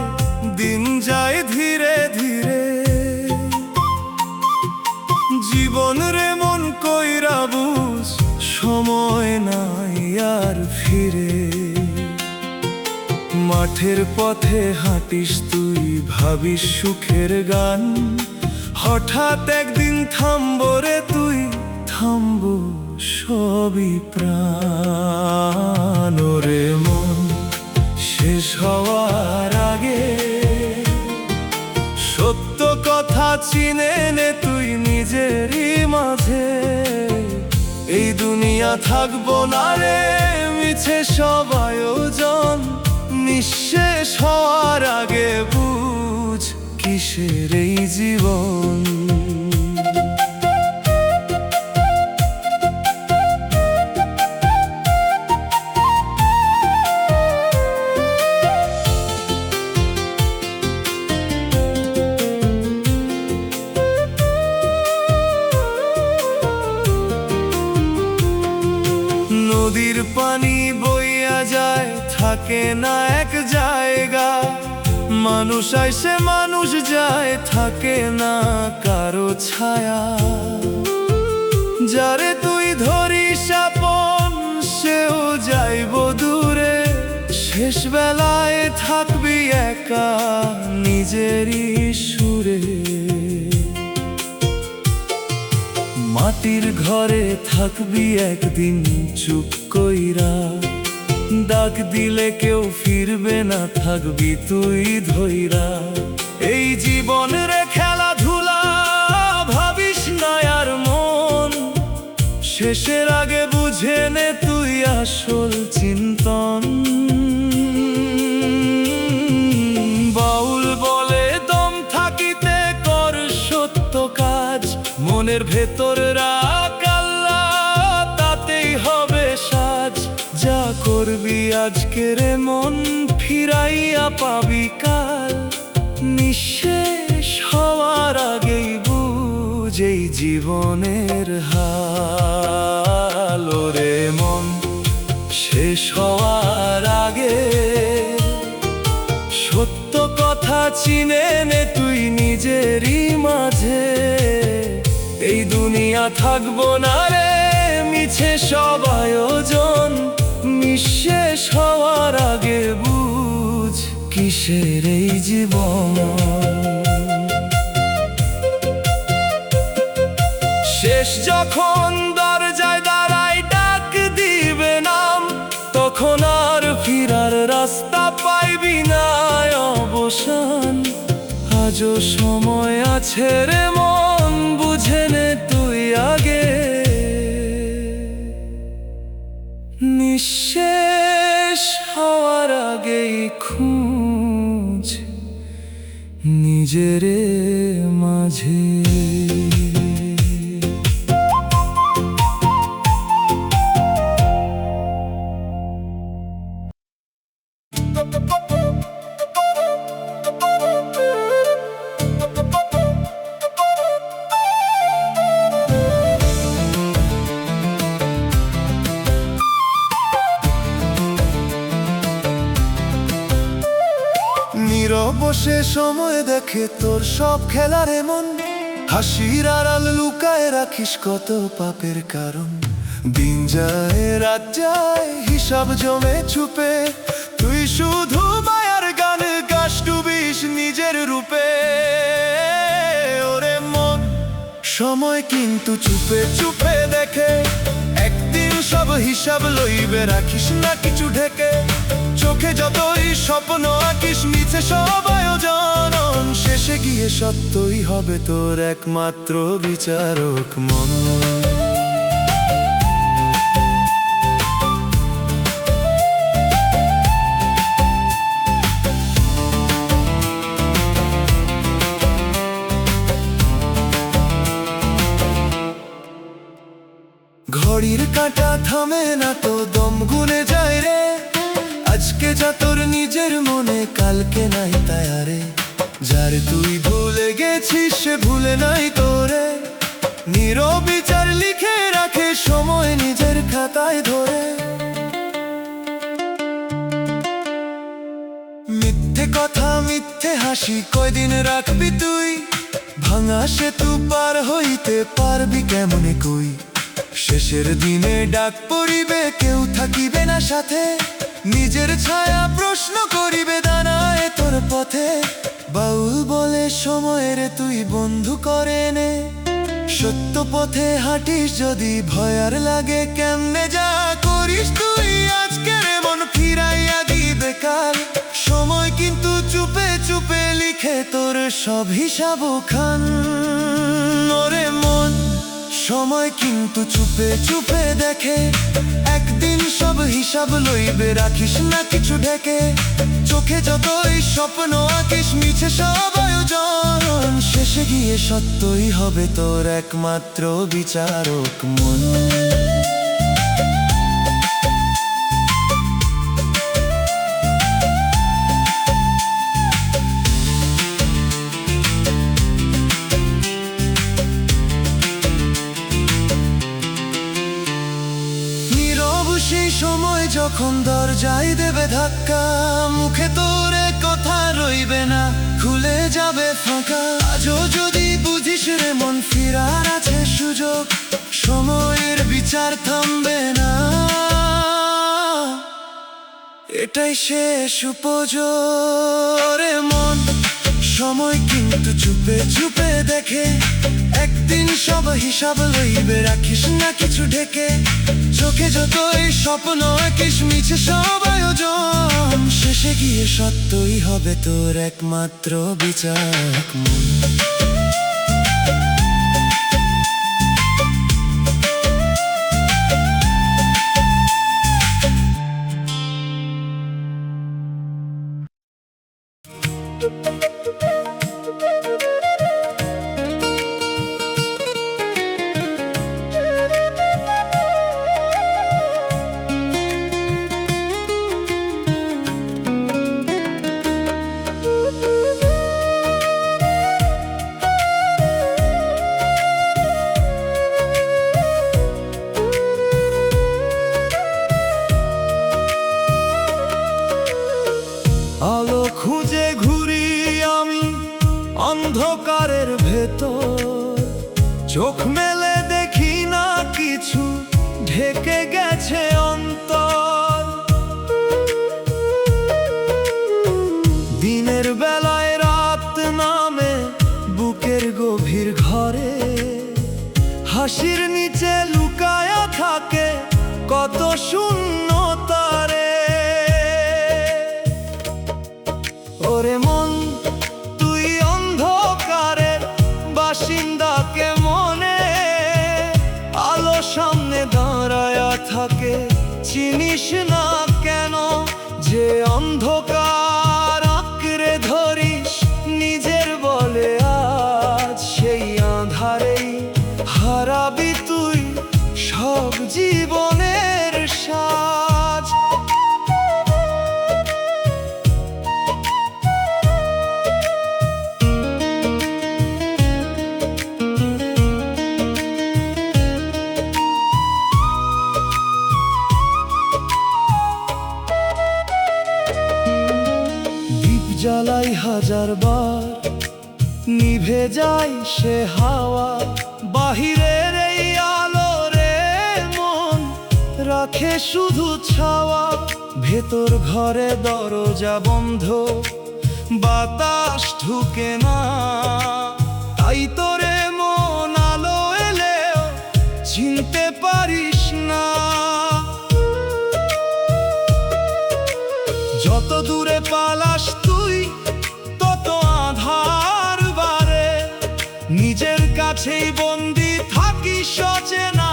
দিন যায় ধীরে ধীরে, জীবন রে মন কইরা বুঝ, সময় নাই আর ফিরে। মাঠের পথে হাঁটিস তুই, ভাবিস সুখের গান, হঠাৎ একদিন থামবো রে তুই, থামবো সবই প্রাণ। রে মন শেষ হওয়ার আগে সত্য কথা চিনে নে তুই নিজেরই মাঝে। এই দুনিয়া থাকবো না রে মিছে সব আয়োজন, নিঃশেষ হওয়ার আগে বুঝ কিসের এই জীবন। পানি বইয়া যায়, থাকে না এক জায়গা। মানুষ আইসে মানুষ যায়, থাকে না কারো ছায়া। যারে তুই ধরিস আপন, সেও যাইব দূরে। শেষ বেলায় থাকবি একা নিজেরই সুরে। মাটির ঘরে থাকবি একদিন চুপ কইরা, ডাক দিলে কেউ ফিরবে না, থাকবি তুই ধইরা। এই জীবন রে খেলাধুলা, ভাবিস না আর মন। শেষের আগে বুঝে নে তুই আসল চিন্তন। বাউল বলে দম থাকিতে কর সত্য কাজ, মনের ভেতর রাখ আল্লাহ, তাতেই হবে সাজ। যা করবি আজকের মন, ফিরাইয়া পাবি কাল। নিঃশেষ হওয়ার আগেই বুঝ এই জীবনের হাল। ওরে মন, শেষ হওয়ার আগে সত্য কথা চিনে নে তুই নিজেরই মাঝে। এই দুনিয়া থাকবো না রে মিছে সব আয়োজন, নিঃশেষ হওয়ার আগে বুঝ কিসের এই জীবন। শেষ যখন দরজায় দাঁড়াই ডাক দিবে নাম, তখন আর ফিরার রাস্তা পাইবি না অবসান। আজও সময় আছে রে মন, বুঝে নে তুই আগে। নিঃশেষ হওয়ার আগেই খুঁজ নিজের মাঝে। নীরব বসে সময় দেখে তোর সব খেলার এমন, হাসির আড়াল লুকায় রাখিস কত পাপের কারণ। দিন যায় রাত যায় হিসাব জমে চুপে, তুই শুধু মায়ার গান গাস, ডুবিস নিজের রূপে। ওরে মন, সময় কিন্তু চুপে চুপে দেখে, একদিন সব হিসাব লইবে, রাখিস না কিছু ঢেকে। চোখে যতই স্বপ্ন আঁকিস, মিছে সব আয়োজন, শেষে গিয়ে সত্যই হবে তোর একমাত্র বিচারক মন। ঘড়ির কাঁটা থামে না তো, দম গুনে যায় রে। আজকে যা তোর নিজের মনে, কালকে নাই তায়ারে। যার তুই ভুলে গেছিস সে ভুলে নাই তোরে। নিরবিচার লিখে রাখে সময় নিজের খাতায় ধরে। মিথ্যে কথা মিথ্যে হাসি কয়দিন রাখবি তুই, ভাঙা সেতু পার হইতে পারবি কেমনে কই। শেষের দিনে ডাক পড়িবে কেউ থাকিবে না সাথে, নিজের ছায়া প্রশ্ন করিবে দাঁড়ায় তোর পথে। বাউল বলে সময়ের তুই বন্ধু করে নে, সত্য পথে হাঁটিস যদি ভয়ার লাগে কেমনে। যা করিস তুই আজকের মন, ফিরাইয়া দিবে কাল। সময় কিন্তু চুপে চুপে লিখে তোর সব হিসাব খান। ওরে মন, সময় কিন্তু চুপে চুপে দেখে, একদিন সব হিসাব লইবে, রাখিস না কিছু ঢেকে। চোখে যতই স্বপ্ন আঁকিস, মিছে সব আয়োজন, শেষে গিয়ে সত্যই হবে তোর একমাত্র বিচারক মন। সেই সময় যখন দরজায় দেবে ধাক্কা, মুখে তোরে কথা রইবে না, খুলে যাবে ফাঁকা। আজও যদি বুঝিস রে মন, ফিরার আছে সুযোগ, সময়ের বিচার থামবে না। এটাই শেষ উপযোগ রে মন, সময় কিন্তু চুপে চুপে দেখে। একদিন সব হিসাব লইবে, রাখিস না কিছু ঢেকে। চোখে যতই স্বপ্ন আঁকিস, মিছে সব আয়োজন, শেষে গিয়ে সত্যই হবে তোর একমাত্র বিচার মন। আলো খুঁজে ঘুরি আমি অন্ধকারের ভেতর, চোখ মেলে দেখি না কিছু, ঢেকে গেছে অন্তর। দিনের বেলায় রাত নামে বুকের গভীর ঘরে, হাসির নিচে লুকায়া থাকে কত শূন্যতারে। ওরে মন, তুই অন্ধকারের বাসিন্দা কেমনে, আলো সামনে দাঁড়ায়া থাকে, চিনিস না কেন যে অন্ধকার আঁকড়ে ধরিস নিজের বলে। আজ সেই আঁধারেই হারাবি তুই সব জীবনের সাজ। জ্বালাই হাজার বার, নিভে যায় সে হাওয়া, বাহিরের এই আলো রে মন রাখে শুধু ছাওয়া। ভেতর ঘরে দরজা বন্ধ, বাতাস ঢুকে না, তাই তোরে মন আলো এলেও চিনতে পারিস না। যত দূরে পালাস তুই তত আঁধার বাড়ে, নিজের কাছেই বন্দি থাকিস অচেনা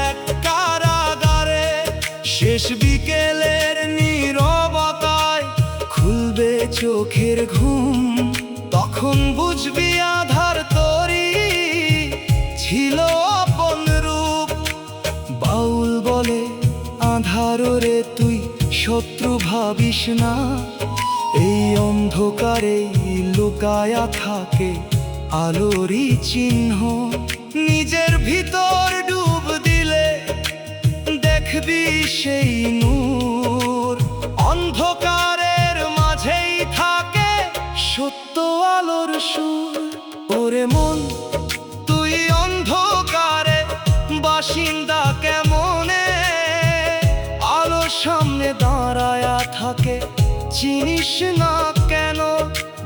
এক কারাগারে। শেষ বিকেলের নীরবতায় খুলবে চোখের ঘুম, তখন বুঝবি আধার তোরই ছিল আপন রূপ। বাউল বলে আধার রে তুই শত্রু ভাবিস না, এই অন্ধকারে লুকায়া থাকে আলোরই চিহ্ন। নিজের ভিতর ডুব দিলে দেখবি সেই নূর, অন্ধকারের মাঝেই থাকে সত্য আলোর সুর। ওরে মন, তুই অন্ধকারে বাসিন্দা কেমনে, আলো সামনে দাঁড়ায়া থাকে, চিনিস না কেন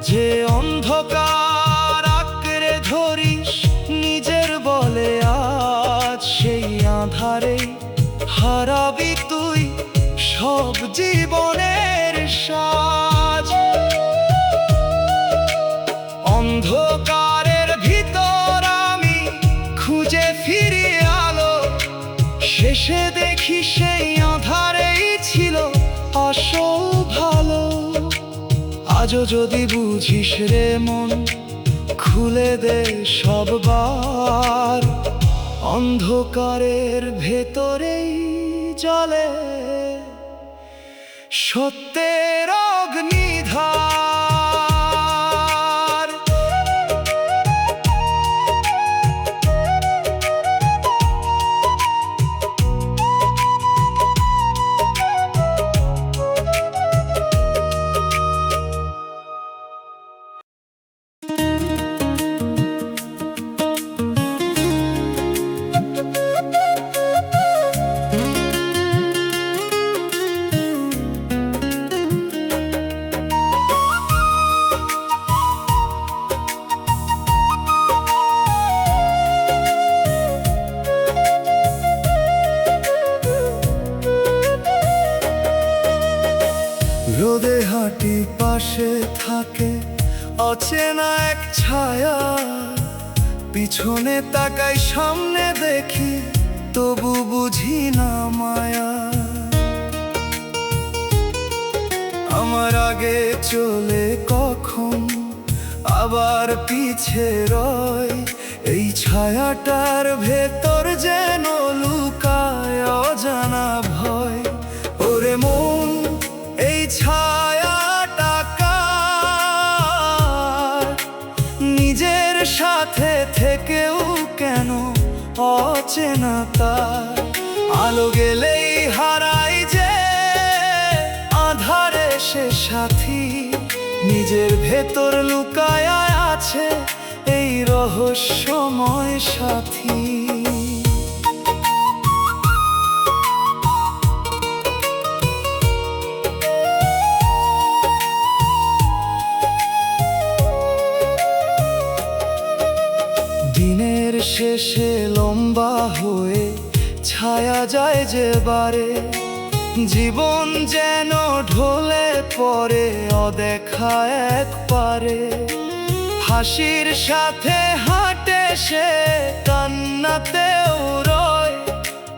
যে অন্ধকার আঁকড়ে ধরিস নিজের বলে। আজ সেই আঁধারে হারাবি তুই সব জীবনের সাজ। অন্ধকারের ভিতর আমি খুঁজে ফিরি আলো, শেষে দেখি সেই আঁধারেই ছিল আসল ভালো। আজও যদি বুঝিস রে মন, খুলে দে সব বার, অন্ধকারের ভেতরেই জ্বলে সত্যের অগ্নিধার। রোদে হাঁটি পাশে থাকে অচেনা এক ছায়া, পিছনে তাকাই সামনে দেখি তবু বুঝি না মায়া। আমার আগে চলে কখন আবার পিছে রয়, এই ছায়াটার ভেতর যেন লুকায় অজানা ভয়। ওরে মন, এই ছায়াটা কার? নিজের সাথে থেকেও কেন অচেনা তার? আলো গেলেই হারাই যে আধারে সে সাথী, নিজের ভেতর লুকায় আছে এই রহস্যময় সাথী। দিনের শেষে লম্বা হয়ে ছায়া যায় যে বারে, জীবন যেন ঢলে পড়ে অদেখা একবারে। হাসির সাথে হাঁটে সে, কান্নাতেও রয়,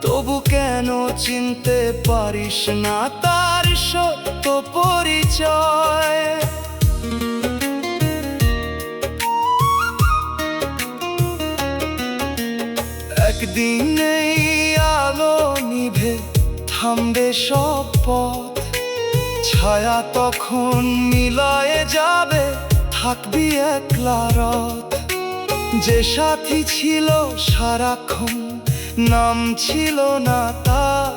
তবু কেন চিনতে পারিস না তার সত্য পরিচয়? একদিন এই আলো নিভে থামবে সব পথ, ছায়া তখন মিলায়ে যাবে, থাকবি একলা রথ। যে সাথী ছিল সারাক্ষণ, নাম ছিল না তার,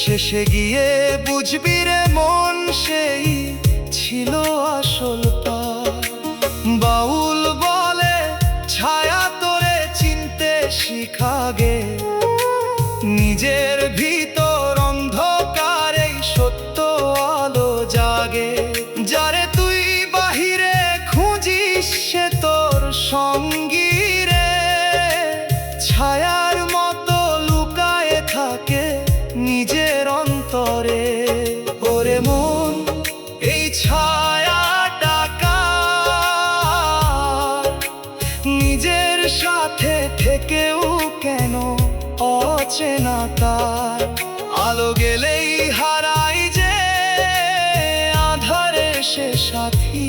শেষে গিয়ে বুঝবি রে মন, সেই ছিল আসল পার। বাউল বলে ছায়া তোরে চিনতে শিখাগে, নিজের ভিতর অন্ধকারে সত্য আলো জাগে। যারে তুই বাহিরে খুঁজিস সে তোর সঙ্গী রে, ছায়ার মতো লুকায়ে থাকে নিজের অন্তরে। ওরে মন, এই ছায়াটা কার? নিজের সাথে থেকেও কেন অচেনা তার? আলো গেলেই হারাই যে আধারে সে সাথী,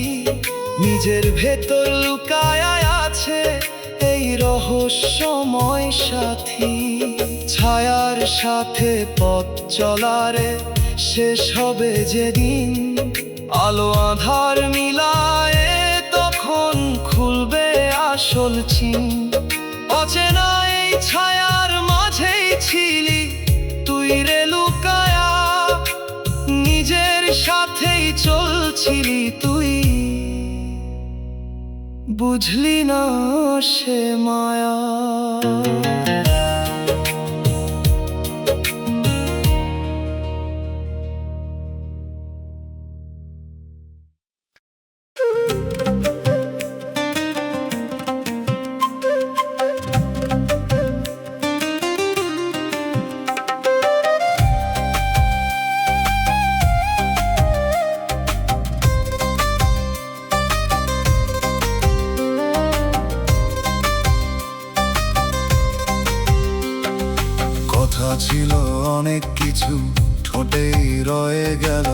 নিজের ভেতর লুকায় আছে এই রহস্যময় সাথী। ছায়ার সাথে পথ চলারে শেষ হবে যেদিন, আলো আধার মিলায়ে তখন খুলবে আসল চিন। অচেনা এই ছায়ার মাঝেই ছিলি তুই রে লুকায়া, নিজের সাথেই চলছিলি তুই, বুঝলি না সে মায়া। কথা ছিল অনেক কিছু, ঠোঁটেই রয়ে গেল,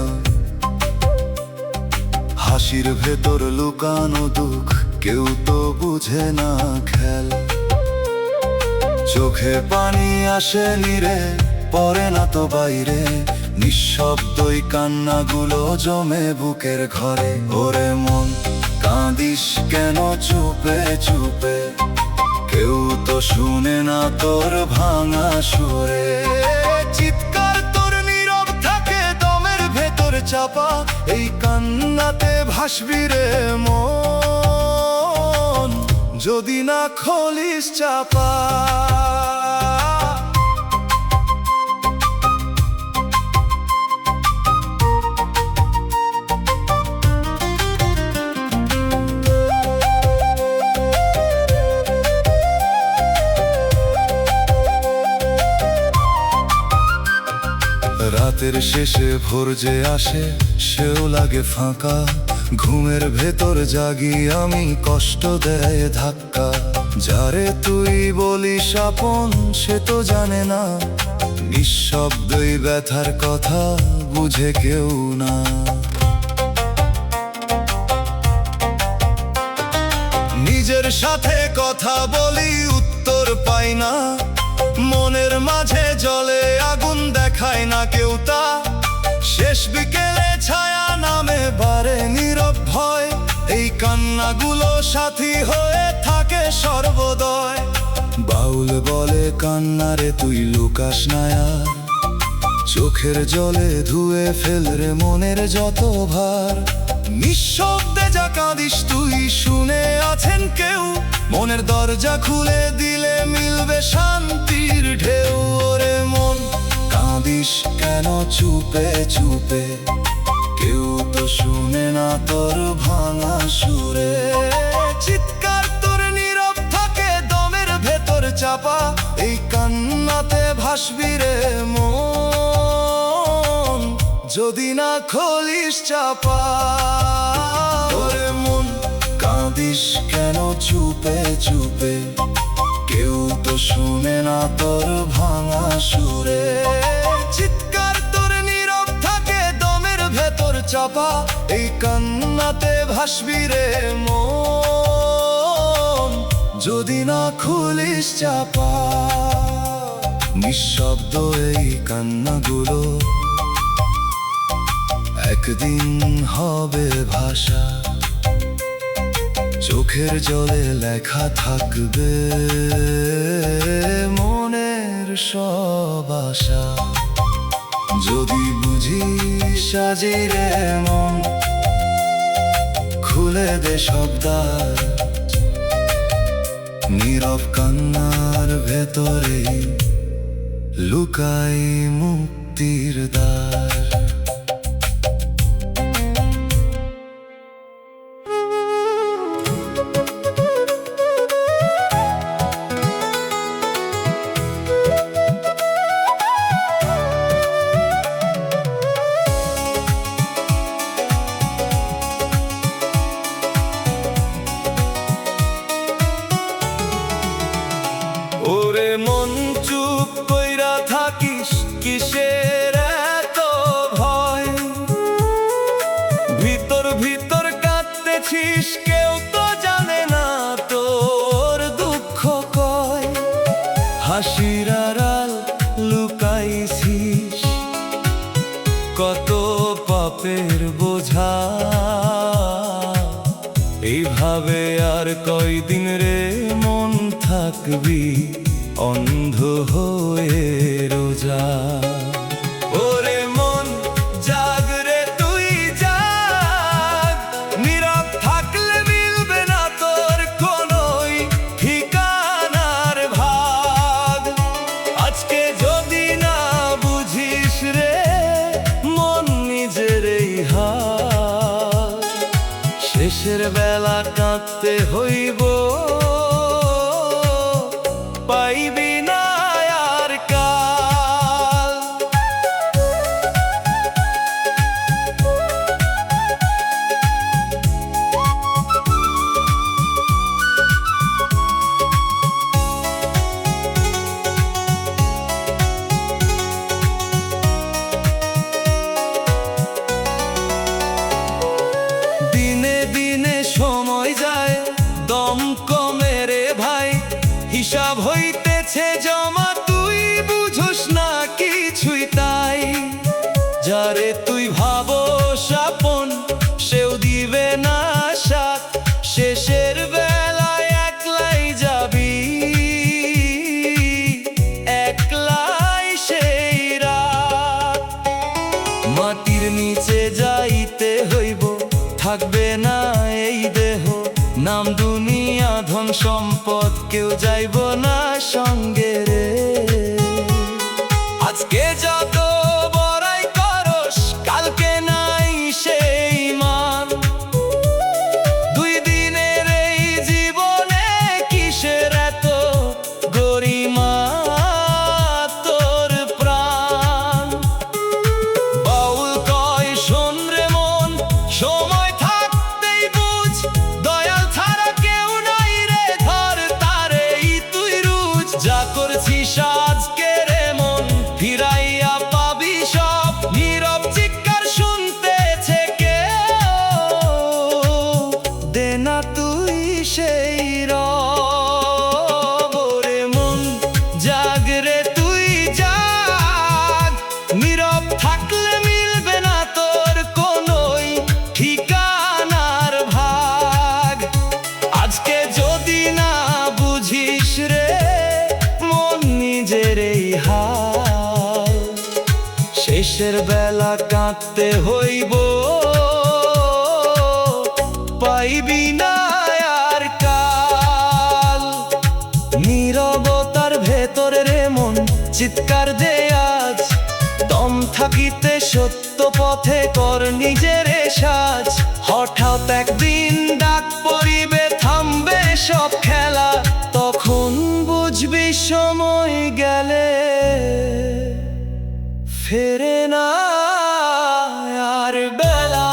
হাসির ভেতর লুকানো দুঃখ কেউ তো বুঝে না খেল। চোখে পানি আসে নিরে, পড়ে না তো বাইরে, নিঃশব্দই কান্নাগুলো জমে বুকের ঘরে। ওরে মন, কাঁদিস কেন চুপে চুপে? কেউ তো শুনে না তোর ভাঙা সুরে। চিৎকার তোর নীরব থাকে দমের ভেতর চাপা, এই কান্নাতে ভাসবি রে মন, যদি না খোলিস চাপা। রাতের শেষে ভোর যে আসে সেও লাগে ফাঁকা, ঘুমের ভেতর জাগি আমি, কষ্ট দেয় ধাক্কা। যারে তুই বলিস আপন সে তো জানে না, নিঃশব্দই ব্যথার কথা বুঝে কেউ না। নিজের সাথে কথা বলি উত্তর পাই না, মনের মাঝে জ্বলে আগুন দেখায় না কেউ তা। শেষ বিকেলে ছায়া নামে বারে নীরব ভয়, এই কান্নাগুলো সাথী হয়ে থাকে সর্বদয়। বাউল বলে কান্নারে তুই লুকাস না আর, চোখের জলে ধুয়ে ফেলরে মনের যত ভার। নিঃশব্দে যা কাঁদিস তুই শুনে আছেন কেউ, মনের দরজা খুলে দিলে মিলবে শান্তির ঢেউ। ওরে মন কাঁদিস কেন চুপে চুপে, কেউ তো শুনে না তোর ভাঙা সুরে। চিৎকার তোর নীরব থাকে দমের ভেতর চাপা, এই কান্নাতে ভাসবি রে মন, যদি না খোলিস চাপা। ওরে মন কাঁদিস কেন চুপে চুপে, কেউ তো শুনে না তোর ভাঙা সুরে। চিৎকার তোর নীরব থাকে দমের ভেতর চাপা, এই কান্নাতে ভাসবি রে মন, যদি না খুলিস চাপা। নিঃশব্দ এই কান্নাগুলো একদিন হবে ভাষা, চোখের জলে লেখা থাকবে মনের সব আশা। যদি বুঝিস আজি রে মন, খুলে দে সব দ্বার, নীরব কান্নার ভেতরে লুকাই মুক্তির দ্বার। ওরে মন চুপ কইরা থাকিস কিসের এত ভয়, ভিতর ভিতর কাঁদতেছিস কেউ তো জানে না তোর দুঃখ কয়। হাসির আড়াল লুকাইছিস কত পাপের বোঝা, এইভাবে আর কয়দিন রে মন থাকবি অন্ধ হয়ে রোজা। ওরে মন জাগ রে তুই জাগ, নীরব থাকলে মিলবে না তোর কোনোই ঠিকানার ভাগ। আজকে যদি না বুঝিস রে মন নিজের এই হাল, শেষের বেলা কাঁদতে হইব পাইবি না আর কাল। দিনে দিনে সময় যায় দম কমে রে ভাই, হিসাব হইতেছে জমা তুই বুঝোস না কিছুই তাই। যারে তুই ভাবস আপন সেও দিবে না সাথ, শেষের বেলায় একলাই যাবি একলাই সেই রাত। মাটির নিচে যাইতে হইব থাকবে না এই দেহ, নাম দুনিয়া ধন সম্পদ কেউ যাইব না সঙ্গে রে। আজকে যত বড়াই করস কালকে নাই সেই মান, দুই দিনের এই জীবনে কিসের এত গরিমা তোর প্রাণ। শেষের বেলা কাঁদতে হইব, পাইবি না আর কাল। নীরবতার ভেতরে রে মন চিৎকার দে আজ, দম থাকিতে সত্য পথে কর নিজের সাজ। হঠাৎ একদিন ডাক পড়িবে, থামবে সব খেলা, তখন বুঝবি সময় গেলে ফেরে না আর বেলা।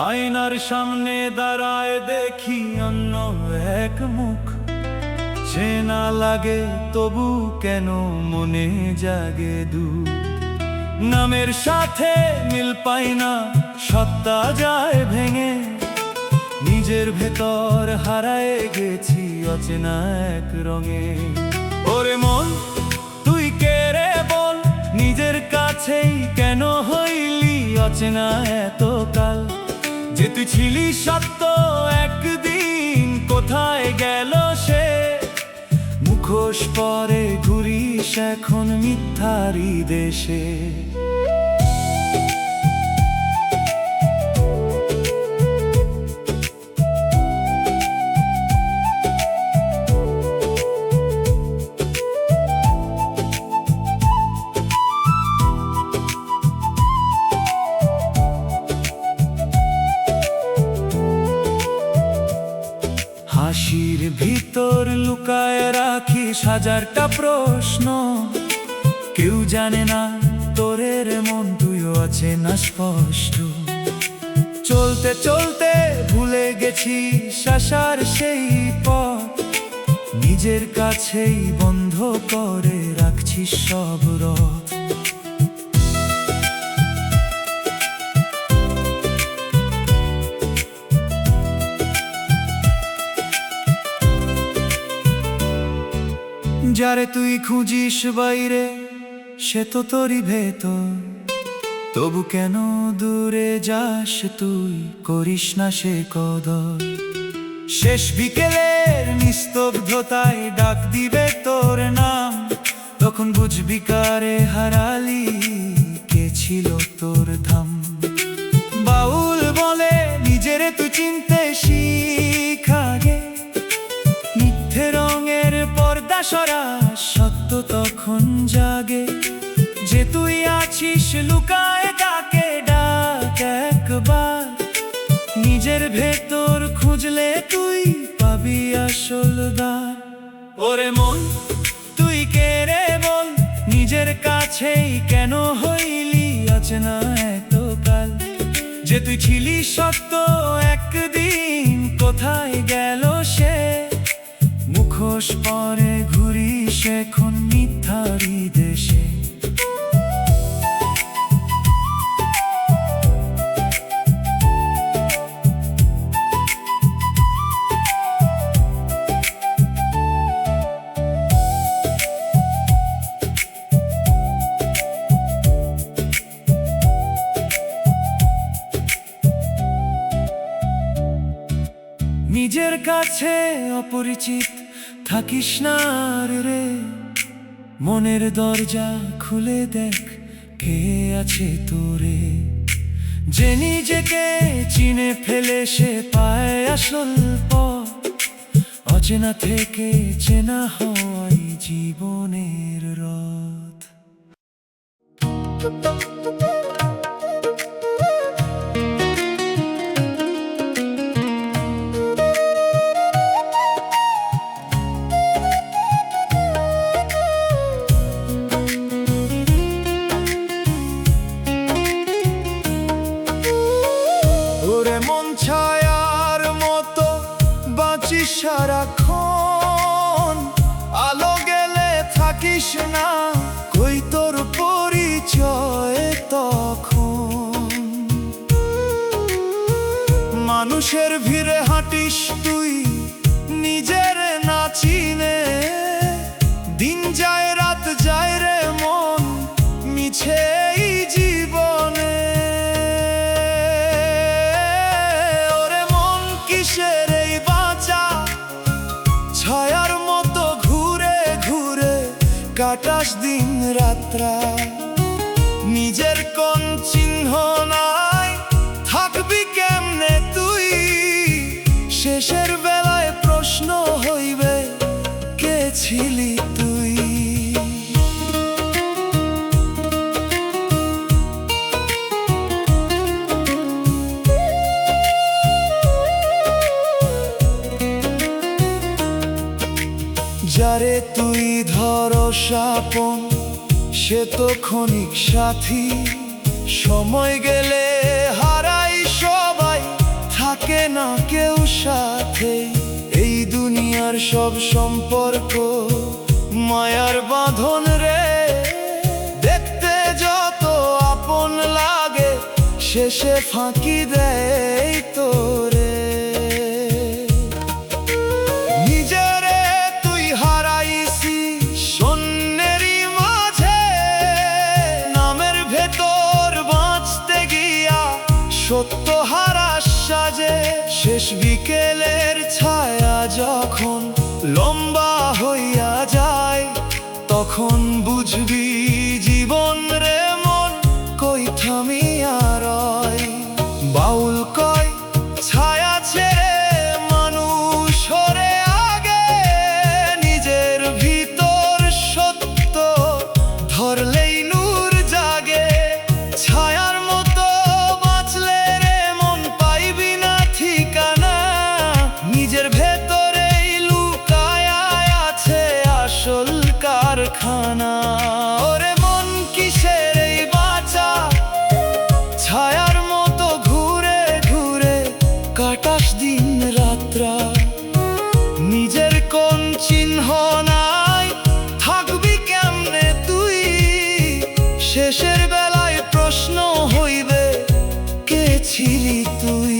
আয়নার সামনে দাঁড়ায় দেখি অন্য এক মুখ, চেনা লাগে তবু কেন মনে জাগে দুঃখ। নামের সাথে মিল পাই না, সত্তা যায় ভেঙে, নিজের ভেতর হারায় গেছি অচেনা এক রঙে। ওরে মন তুই কে রে বল, নিজের কাছেই কেন হইলি অচেনা এতকাল। যে তুই ছিলি সত্য একদিন কোথায় গেল সে, মুখোশ পরে ঘুরিস এখন মিথ্যারি দেশে। হাসির ভিতর লুকায় রাখিস হাজারটা প্রশ্ন, কেউ জানে না তোরের মন তুইও আছে না স্পষ্ট। চলতে চলতে ভুলে গেছি আশার সেই পথ, নিজের কাছেই বন্ধ করে রাখছিস সব রথ। যারে তুই খুঁজিস বাইরে সে তো তোরই ভেতর, তবু কেন দূরে যাস তুই, করিস না সে কদর। শেষ বিকেলের নিস্তব্ধতায় ডাক দিবে তোর নাম, তখন বুঝবি কারে হারালি, কে ছিল তোর ধাম। বাউল বলে নিজেরে তুই চিনতে শিখা গে, মিথ্যে রঙের পর্দা সরা সত্য তখন জাগে। যে তুই আছিস লুকায় তাকে ডাক একবার, নিজের ভেতর খুঁজলে তুই পাবি আসল দ্বার। ওরে মন তুই কে রে বল, নিজের কাছেই কেন হইলি অচেনা এতকাল। যে তুই ছিলি সত্য একদিন কোথায় গেল সে, মুখোশ পরে ঘুরিস এখন মিথ্যারি দেশে। নিজের কাছে অপরিচিত থাকিস না রে, মনের দরজা খুলে দেখ কে আছে তোরে। যে নিজেকে চিনে ফেলে সে পায় আসল পথ, অচেনা থেকে চেনা হয় জীবনের রথ। সারাক্ষণ আলো গেলে থাকিস না, কই তো মানুষের ভিড়ে হাঁটিস তুই নিজের না চিনে, দিন যায় রাত যায় রে মন মিছে এই জীবনে। ওরে মন কিসের এই বাঁচা, ছায়ার মতো ঘুরে ঘুরে কাটাস দিন রাত্রা, নিজের কোন চিহ্ন নাই থাকবি কেমনে তুই, শেষের বেলায় প্রশ্ন হইবে কে ছিলি তুই। যারে তুই ধরস আপন সে তো ক্ষণিক সাথী, সময় গেলে হারাই সবাই থাকে না কেউ সাথে। এই দুনিয়ার সব সম্পর্ক মায়ার বাঁধন রে, দেখতে যত আপন লাগে শেষে ফাঁকি দেয় তোরে। নিজেরে তুই হারাইছি শূন্যেরই মাঝে, নামের ভেতর বাঁচতে গিয়া সত্য হারাস সাজে। শেষ বিকেলের ছায়া যখন লম্বা হইয়া যায়, তখন বুঝবি জীবন রে মন কই থামিয়া রয়। বাউল কয় ছায়া ছেড়ে মানুষ হরে আগে, নিজের ভিতর সত্য ধরলেই নূর জাগে। ছায়ার মতো বাঁচলে রে মন পাইবি না ঠিকানা, নিজের ভেতরেই লুকায় আছে আসল কারখানা। ওরে মন কিসের এই বাঁচা, ছায়ার মতো ঘুরে ঘুরে কাটাস দিন রাত্রা, নিজের কোন চিহ্ন নাই থাকবি কেমনে তুই, শেষের বেলায় প্রশ্ন হইবে কে ছিলি তুই।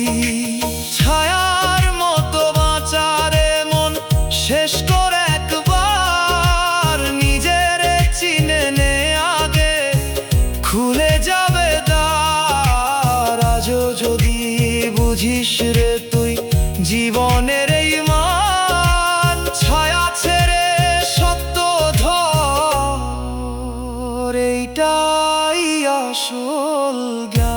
ছায়ার মতো বাঁচারে মন শেষ করে একবার, নিজের চিনে নে আগে খুলে যাবে দ্বার। আজও যদি বুঝিস রে তুই জীবনের এই মান, ছায়া ছেড়ে সত্য ধর, এইটাই আসল জ্ঞান।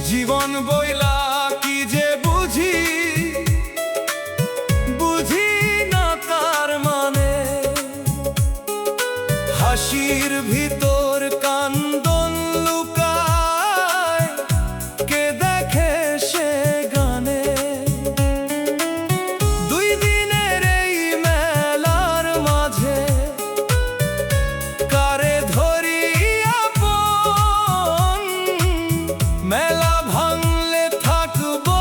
জীবন বইলা কি যে বুঝি, বুঝি না তার মানে, হাসির ভিতর কান্দন লুকায় কে দেখে সে গানে। দুই দিনের এই মেলার মাঝে কারে ধরি আপন, মেলা ভাঙলে থাকবো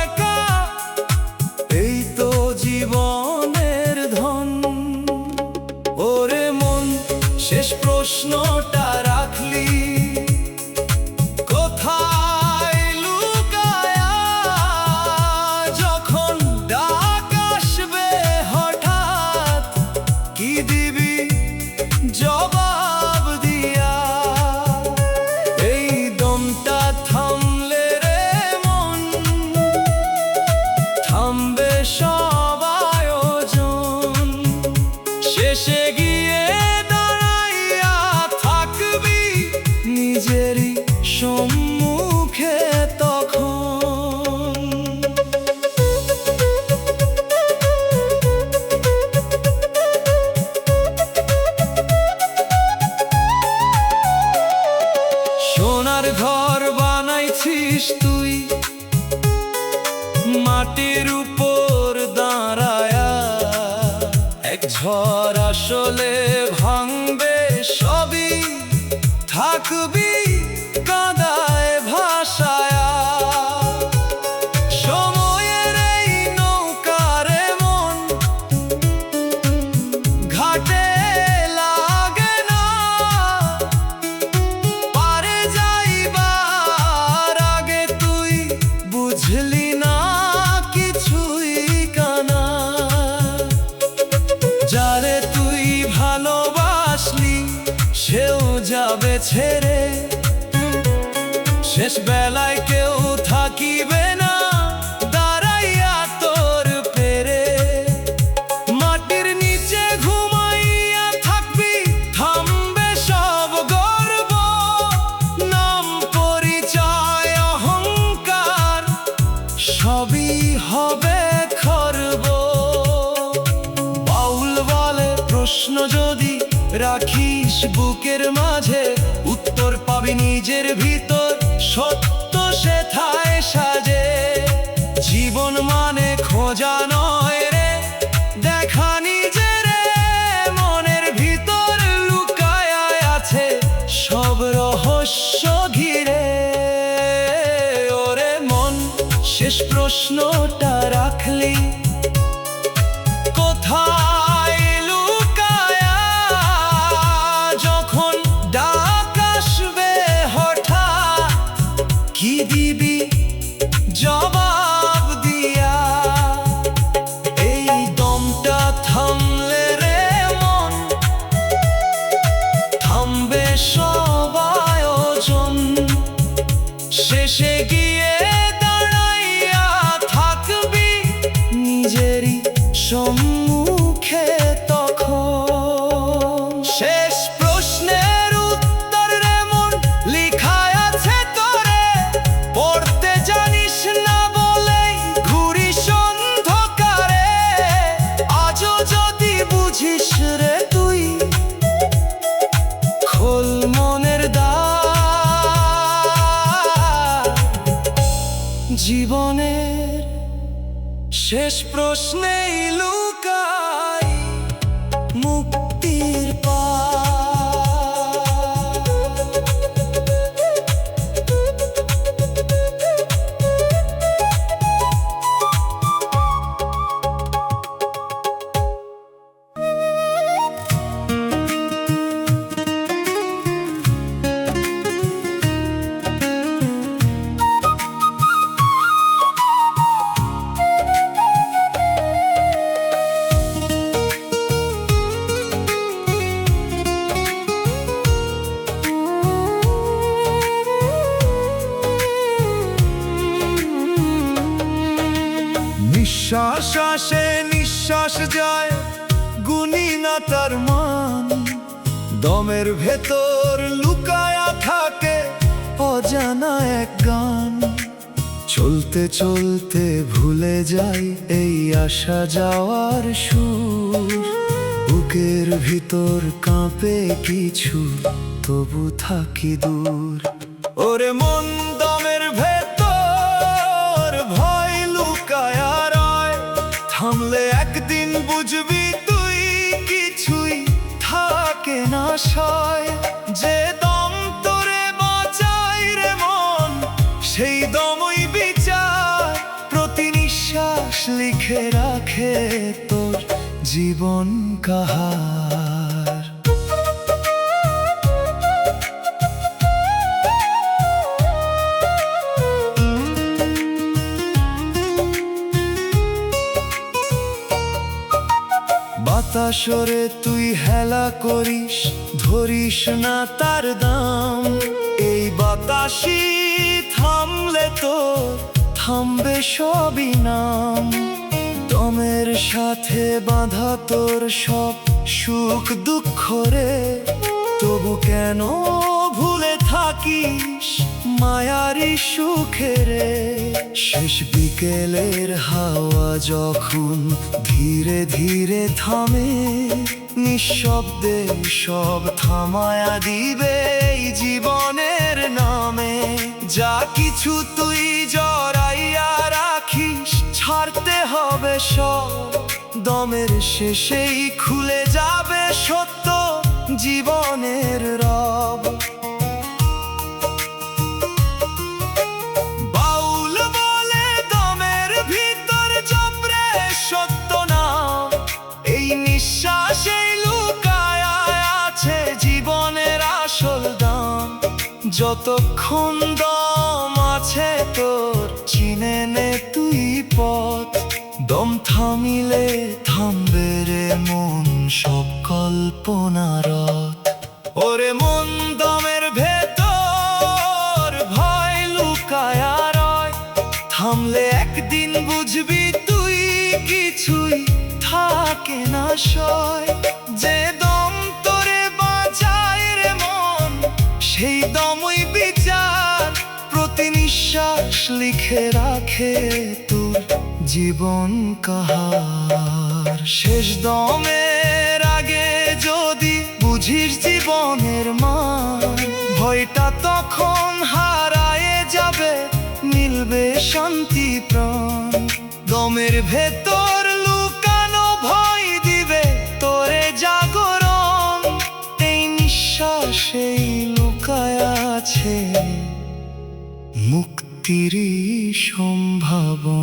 একা, এই তো জীবনের ধন। ওরে মন শেষ প্রশ্নটা রাখলি কোথায় লুকায়া, যখন ডাক আসবে হঠাৎ কি দিবি জবাব দিয়া। এই দমটা থামলে রে মন থামবে সব আয়োজন, শেষে গিয়ে দাঁড়াইয়া থাকবি নিজেরই সম্মুখে তখন। সোনার ঘর বানাইছিস তুই মাটির উপর দাঁড়ায়া, ঘর আসলে ভাঙবে সবই, থাকবি কাঁদায় ভাসায়া। সময়ের এই নৌকারে মন ঘাটে লাগে না, পারে যাইবার আগে তুই বুঝলি না কিছুই কানা। যারে তুই ভালোবাসলি সেও যাবে ছেড়ে, শেষ বেলায় কেউ থাকিবে না দাঁড়াইয়া তোর পেরে। মাটির নিচে ঘুমাইয়া থাকবি, থামবে সব গর্ব, নাম পরিচয় অহংকার সবই হবে খর্ব। বাউল বলে প্রশ্ন যদি রাখিস বুকের মাঝে, উত্তর পাবি নিজের ভিতর, সত্য সেথায় সাজে। জীবন মানে খোঁজা নয় রে, দেখা নিজের মনের ভিতর লুকায় আছে সব রহস্য ঘিরে। ওরে মন, শেষ প্রশ্নটা রাখলি কোথায় লুকায়া? যখন ডাক আসবে হঠাৎ কি দিবি জবাব দিয়া? এই দমটা থামলে রে মন, থামবে সব আয়োজন। শেষে গিয়ে দাঁড়াইয়া থাকবি নিজেরই সম্মুখে তখন। শেষ প্রশ্নের উত্তর রে মন লিখায় আছে তোরে, পড়তে জানিস না বলেই ঘুরিস অন্ধকারে। আজও যদি বুঝিস রে তুই, খোল মনের দ্বার। জীবনের শেষ প্রশ্নেই লুকায় মুক্তির পার। নিঃশ্বাস আসে নিঃশ্বাস যায়, গুনি না তার মান। দমের ভেতর লুকায়া থাকে অজানা এক গান। চলতে চলতে ভুলে যাই এই আসা যাওয়ার সুর। বুকের ভিতর কাঁপে কিছু, তবু থাকি দূর। ওরে মন, দমের ভেতর ভয় লুকায়া রয়, থামলে একদিন বুঝবি তুই কিছুই থাকে না সয়। যে দম তোরে বাঁচাই রে মন, সেই দমই বিচার। প্রতি নিঃশ্বাস লিখে রাখে তোর জীবন কাহার। বাতাসরে তুই হেলা করিস, ধরিস না তার দাম। এই বাতাসই থামলে তো থামবে সবই নাম। দমের সাথে বাঁধা তোর সব সুখ দুঃখ রে, তবু কেন ভুলে থাকিস মায়ারি সুখে রে। শেষ বিকেলের হাওয়া যখন ধীরে ধীরে থামে, নিঃশব্দে সব থামায়া দিবে এই জীবনের নামে। যা কিছু তুই জড়াইয়া রাখিস, ছাড়তে হবে সব দমের শেষেই খুলে যাবে সত্য জীবনের রব। বাউল বলে দমের ভিতর জপরে সত্য না, এই নিঃশ্বাসেই লুকায় আছে জীবনের আসল দাম। যতক্ষণ দম আছে তোর চিনে নে তুই পথ, দম থামিলে থামবে রে মন সব কল্পনারত। ওরে মন দমের ভেতর ভয় লুকায়া রয়, থামলে একদিন বুঝবি তুই কিছুই থাকে না সয়। যে দম তোরে বাঁচায় রে মন সেই দমই বিচার, প্রতি নিঃশ্বাস লিখে রাখে তোর জীবন কাহার। শেষ দমের আগে যদি বুঝিস জীবনের মান, ভয়টা তখন হারায়ে যাবে, মিলবে শান্তি প্রাণ। দমের ভেতর লুকানো ভয় দিবে তোরে জাগরণ, এই নিঃশ্বাসেই লুকায় আছে মুক্তির সম্ভাবনা।